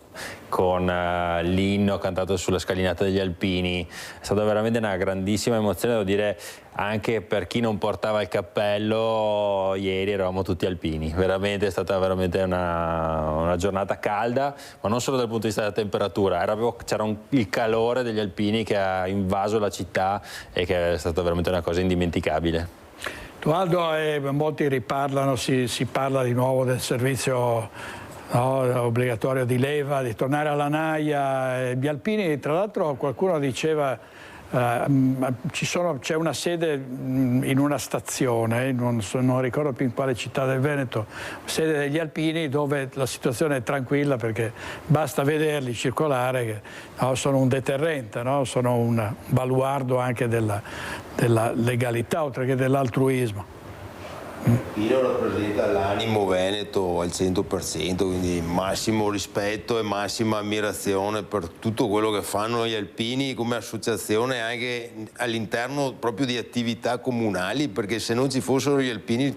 Con l'inno cantato sulla scalinata degli alpini, è stata veramente una grandissima emozione, devo dire, anche per chi non portava il cappello. Ieri eravamo tutti alpini, veramente è stata una giornata calda, ma non solo dal punto di vista della temperatura, c'era il calore degli alpini che ha invaso la città e che è stata veramente una cosa indimenticabile. Toaldo, molti riparlano, si parla di nuovo del servizio obbligatorio di leva, di tornare alla naia. Gli alpini, tra l'altro qualcuno diceva, c'è una sede in una stazione, non ricordo più in quale città del Veneto, sede degli alpini, dove la situazione è tranquilla perché basta vederli circolare, che sono un deterrente, sono un baluardo anche della legalità oltre che dell'altruismo. Pino rappresenta l'animo veneto al 100%, quindi massimo rispetto e massima ammirazione per tutto quello che fanno gli alpini come associazione anche all'interno proprio di attività comunali, perché se non ci fossero gli alpini,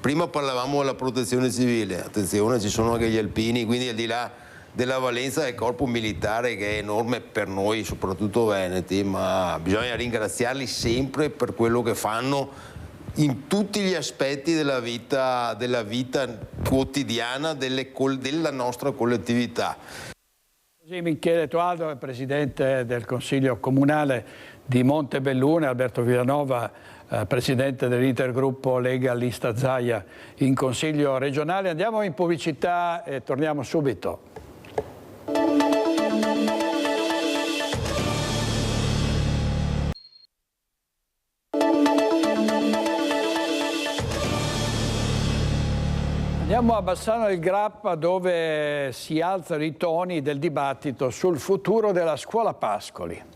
prima parlavamo della protezione civile, attenzione, ci sono anche gli alpini, quindi al di là della valenza del corpo militare che è enorme per noi, soprattutto veneti, ma bisogna ringraziarli sempre per quello che fanno in tutti gli aspetti della vita quotidiana della nostra collettività. Così Michele Toaldo è presidente del Consiglio Comunale di Montebellune, Alberto Villanova presidente dell'intergruppo Lega Lista Zaia in Consiglio regionale. Andiamo in pubblicità e torniamo subito. Andiamo a Bassano del Grappa, dove si alzano i toni del dibattito sul futuro della scuola Pascoli.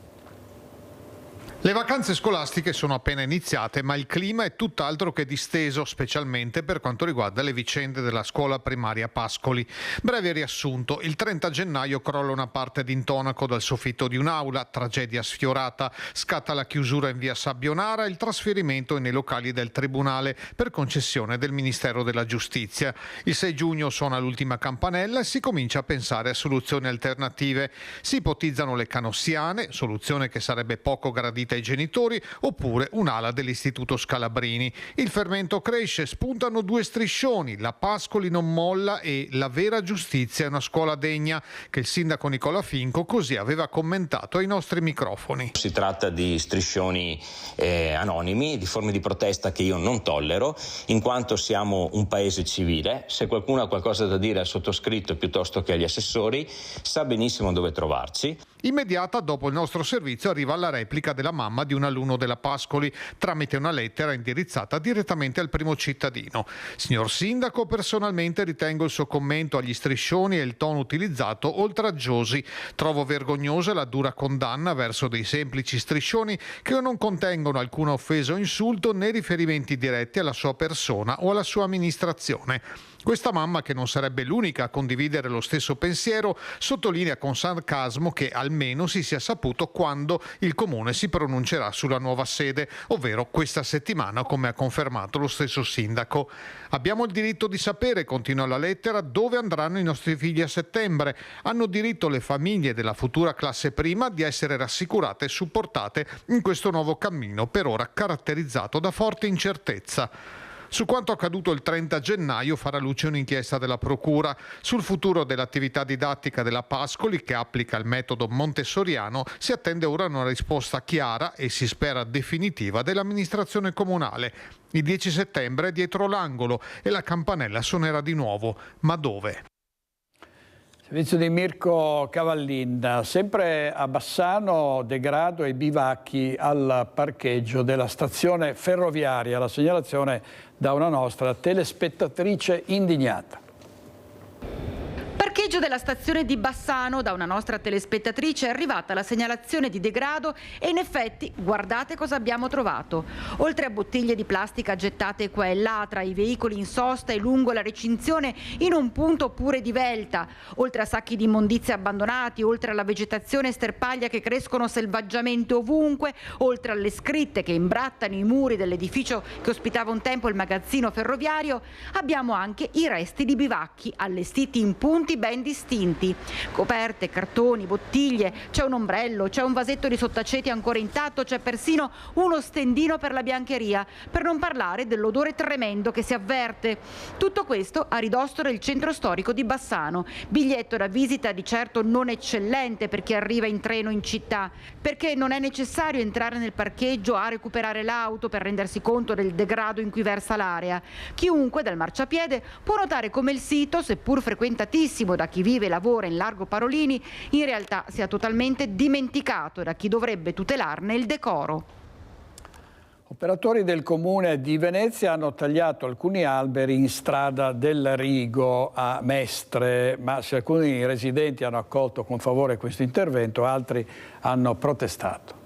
Le vacanze scolastiche sono appena iniziate, ma il clima è tutt'altro che disteso, specialmente per quanto riguarda le vicende della scuola primaria Pascoli. Breve riassunto: il 30 gennaio crolla una parte d'intonaco dal soffitto di un'aula, tragedia sfiorata, scatta la chiusura in via Sabbionara e il trasferimento nei locali del Tribunale per concessione del Ministero della Giustizia. Il 6 giugno suona l'ultima campanella e si comincia a pensare a soluzioni alternative. Si ipotizzano le canossiane, soluzione che sarebbe poco gradita ai genitori, oppure un'ala dell'Istituto Scalabrini. Il fermento cresce, spuntano due striscioni: la Pascoli non molla e la vera giustizia è una scuola degna, che il sindaco Nicola Finco così aveva commentato ai nostri microfoni. Si tratta di striscioni anonimi, di forme di protesta che io non tollero, in quanto siamo un paese civile. Se qualcuno ha qualcosa da dire al sottoscritto piuttosto che agli assessori, sa benissimo dove trovarci. Immediata dopo il nostro servizio arriva la replica della mamma di un alunno della Pascoli tramite una lettera indirizzata direttamente al primo cittadino. Signor Sindaco, personalmente ritengo il suo commento agli striscioni e il tono utilizzato oltraggiosi. Trovo vergognosa la dura condanna verso dei semplici striscioni che non contengono alcuna offesa o insulto né riferimenti diretti alla sua persona o alla sua amministrazione. Questa mamma, che non sarebbe l'unica a condividere lo stesso pensiero, sottolinea con sarcasmo che almeno si sia saputo quando il comune si pronuncerà sulla nuova sede, ovvero questa settimana, come ha confermato lo stesso sindaco. Abbiamo il diritto di sapere, continua la lettera, dove andranno i nostri figli a settembre. Hanno diritto le famiglie della futura classe prima di essere rassicurate e supportate in questo nuovo cammino, per ora caratterizzato da forte incertezza. Su quanto accaduto il 30 gennaio farà luce un'inchiesta della Procura. Sul futuro dell'attività didattica della Pascoli, che applica il metodo montessoriano, si attende ora una risposta chiara e si spera definitiva dell'amministrazione comunale. Il 10 settembre è dietro l'angolo e la campanella suonerà di nuovo. Ma dove? Servizio di Mirko Cavallin. Sempre a Bassano, degrado e bivacchi al parcheggio della stazione ferroviaria. La segnalazione da una nostra telespettatrice indignata. Parcheggio della stazione di Bassano, da una nostra telespettatrice è arrivata la segnalazione di degrado e in effetti guardate cosa abbiamo trovato. Oltre a bottiglie di plastica gettate qua e là tra i veicoli in sosta e lungo la recinzione in un punto pure di velta, oltre a sacchi di immondizia abbandonati, oltre alla vegetazione sterpaglia che crescono selvaggiamente ovunque, oltre alle scritte che imbrattano i muri dell'edificio che ospitava un tempo il magazzino ferroviario, abbiamo anche i resti di bivacchi allestiti in punti ben distinti, coperte, cartoni, bottiglie, c'è un ombrello, c'è un vasetto di sottaceti ancora intatto, c'è persino uno stendino per la biancheria, per non parlare dell'odore tremendo che si avverte. Tutto questo a ridosso del centro storico di Bassano, biglietto da visita di certo non eccellente per chi arriva in treno in città, perché non è necessario entrare nel parcheggio a recuperare l'auto per rendersi conto del degrado in cui versa l'area. Chiunque dal marciapiede può notare come il sito, seppur frequentatissimo da chi vive e lavora in largo Parolini, in realtà sia totalmente dimenticato da chi dovrebbe tutelarne il decoro. Operatori del comune di Venezia hanno tagliato alcuni alberi in strada del Rigo a Mestre, ma se alcuni residenti hanno accolto con favore questo intervento, altri hanno protestato.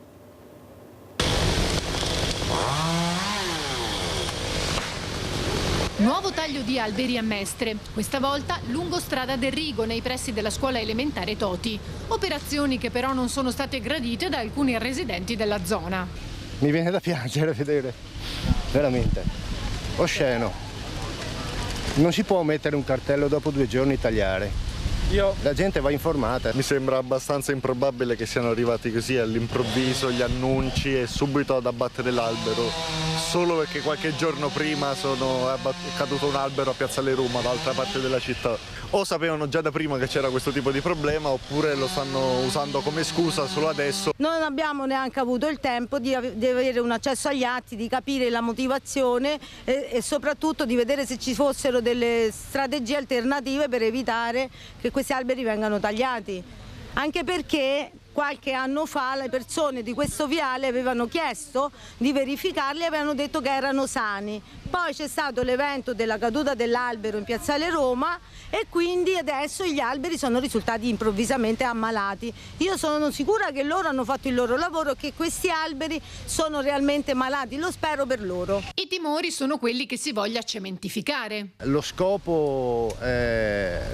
Nuovo taglio di alberi a Mestre, questa volta lungo strada del Rigo, nei pressi della scuola elementare Toti. Operazioni che però non sono state gradite da alcuni residenti della zona. Mi viene da piangere a vedere, veramente, osceno. Non si può mettere un cartello dopo 2 giorni e tagliare. La gente va informata. Mi sembra abbastanza improbabile che siano arrivati così all'improvviso gli annunci e subito ad abbattere l'albero, solo perché qualche giorno prima è caduto un albero a Piazzale Roma, dall'altra parte della città. O sapevano già da prima che c'era questo tipo di problema, oppure lo stanno usando come scusa solo adesso. Non abbiamo neanche avuto il tempo di avere un accesso agli atti, di capire la motivazione e soprattutto di vedere se ci fossero delle strategie alternative per evitare che questi alberi vengano tagliati. Anche perché qualche anno fa le persone di questo viale avevano chiesto di verificarli e avevano detto che erano sani. Poi c'è stato l'evento della caduta dell'albero in Piazzale Roma e quindi adesso gli alberi sono risultati improvvisamente ammalati. Io sono sicura che loro hanno fatto il loro lavoro e che questi alberi sono realmente malati, lo spero per loro. I timori sono quelli che si voglia cementificare. Lo scopo è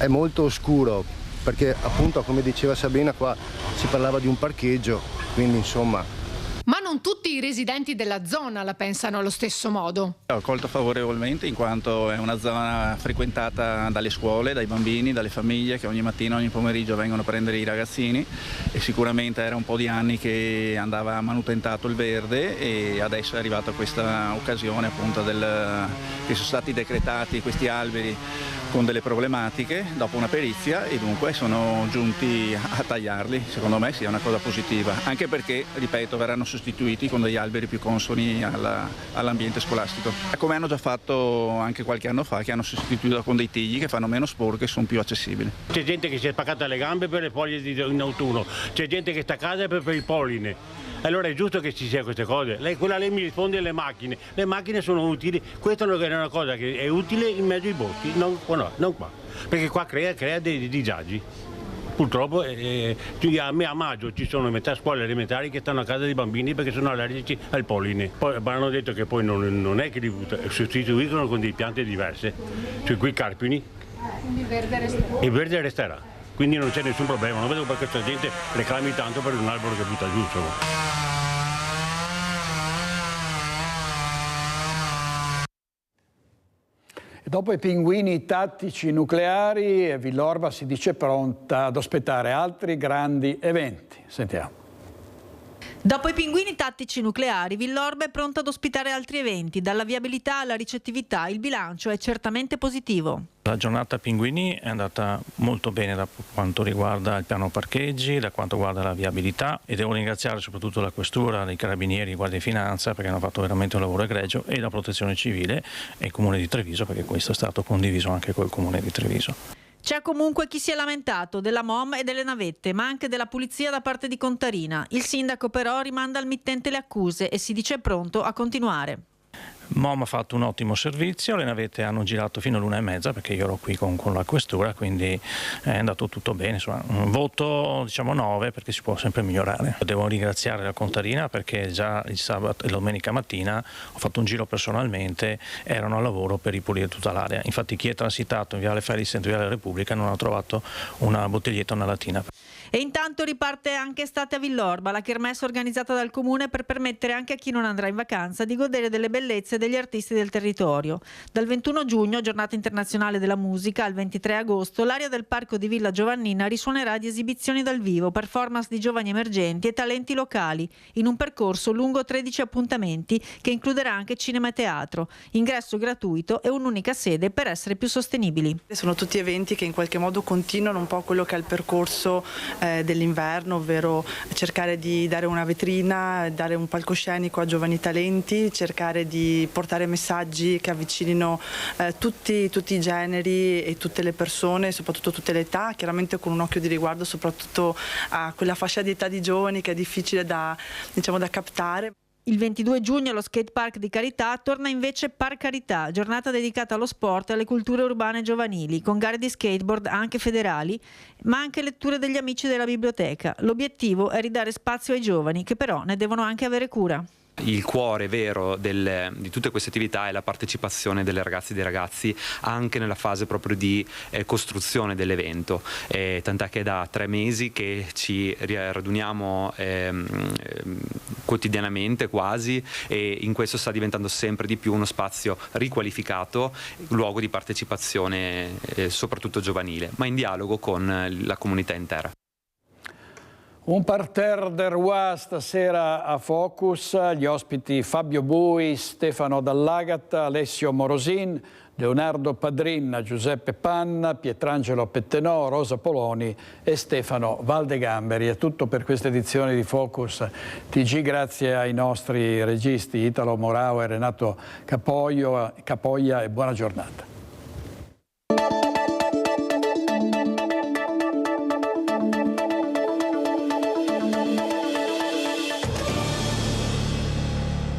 molto oscuro, perché appunto, come diceva Sabrina, qua si parlava di un parcheggio, quindi insomma. Ma non tutti i residenti della zona la pensano allo stesso modo. Ho accolto favorevolmente in quanto è una zona frequentata dalle scuole, dai bambini, dalle famiglie che ogni mattina, ogni pomeriggio vengono a prendere i ragazzini e sicuramente era un po' di anni che andava manutentato il verde e adesso è arrivata questa occasione appunto che sono stati decretati questi alberi con delle problematiche dopo una perizia e dunque sono giunti a tagliarli. Secondo me sia una cosa positiva, anche perché, ripeto, verranno sostituiti con degli alberi più consoni all'ambiente scolastico. Come hanno già fatto anche qualche anno fa, che hanno sostituito con dei tigli che fanno meno sporche e sono più accessibili. C'è gente che si è spaccata le gambe per le foglie in autunno, c'è gente che sta a casa per il polline. Allora è giusto che ci sia queste cose. Lei mi risponde alle macchine. Le macchine sono utili, questa è una cosa che è utile in mezzo ai boschi, non qua, perché qua crea dei disagi. Purtroppo a maggio ci sono metà scuole elementari che stanno a casa dei bambini perché sono allergici al polline. Poi hanno detto che poi non è che li sostituiscono con delle piante diverse, cioè qui carpini. Il verde resterà, quindi non c'è nessun problema, non vedo perché questa gente reclami tanto per un albero che butta giù, insomma. Dopo i pinguini tattici nucleari, Villorba si dice pronta ad ospitare altri grandi eventi. Sentiamo. Dopo i pinguini tattici nucleari, Villorba è pronta ad ospitare altri eventi. Dalla viabilità alla ricettività, il bilancio è certamente positivo. La giornata pinguini è andata molto bene da quanto riguarda il piano parcheggi, da quanto riguarda la viabilità, e devo ringraziare soprattutto la questura, i carabinieri, Guardia di Finanza, perché hanno fatto veramente un lavoro egregio, e la protezione civile e il comune di Treviso, perché questo è stato condiviso anche col comune di Treviso. C'è comunque chi si è lamentato della MOM e delle navette, ma anche della pulizia da parte di Contarina. Il sindaco però rimanda al mittente le accuse e si dice pronto a continuare. MOM ha fatto un ottimo servizio, le navette hanno girato fino all'1:30 perché io ero qui con la questura, quindi è andato tutto bene. Insomma, un voto 9 perché si può sempre migliorare. Devo ringraziare la Contarina perché già il sabato e la domenica mattina ho fatto un giro personalmente, erano a lavoro per ripulire tutta l'area. Infatti chi è transitato in Viale Feris e Viale Repubblica non ha trovato una bottiglietta o una latina. E intanto riparte anche estate a Villorba, la kermesse organizzata dal comune per permettere anche a chi non andrà in vacanza di godere delle bellezze degli artisti del territorio. Dal 21 giugno, giornata internazionale della musica, al 23 agosto, l'area del parco di Villa Giovannina risuonerà di esibizioni dal vivo, performance di giovani emergenti e talenti locali, in un percorso lungo 13 appuntamenti che includerà anche cinema e teatro, ingresso gratuito e un'unica sede per essere più sostenibili. Sono tutti eventi che in qualche modo continuano un po' quello che è il percorso dell'inverno, ovvero cercare di dare una vetrina, dare un palcoscenico a giovani talenti, cercare di portare messaggi che avvicinino tutti i generi e tutte le persone, soprattutto tutte le età, chiaramente con un occhio di riguardo soprattutto a quella fascia di età di giovani che è difficile da captare. Il 22 giugno allo skate park di Carità torna invece Park Carità, giornata dedicata allo sport e alle culture urbane giovanili, con gare di skateboard anche federali, ma anche letture degli amici della biblioteca. L'obiettivo è ridare spazio ai giovani, che però ne devono anche avere cura. Il cuore vero di tutte queste attività è la partecipazione delle ragazze e dei ragazzi anche nella fase proprio di costruzione dell'evento, tant'è che è da 3 mesi che ci raduniamo quotidianamente quasi, e in questo sta diventando sempre di più uno spazio riqualificato, luogo di partecipazione soprattutto giovanile, ma in dialogo con la comunità intera. Un parterre del Roi stasera a Focus, gli ospiti Fabio Bui, Stefano Dall'Agata, Alessio Morosin, Leonardo Padrin, Giuseppe Panna, Pietrangelo Pettenò, Rosa Poloni e Stefano Valdegamberi. È tutto per questa edizione di Focus TG, grazie ai nostri registi Italo Morao e Renato Capoglia, e buona giornata.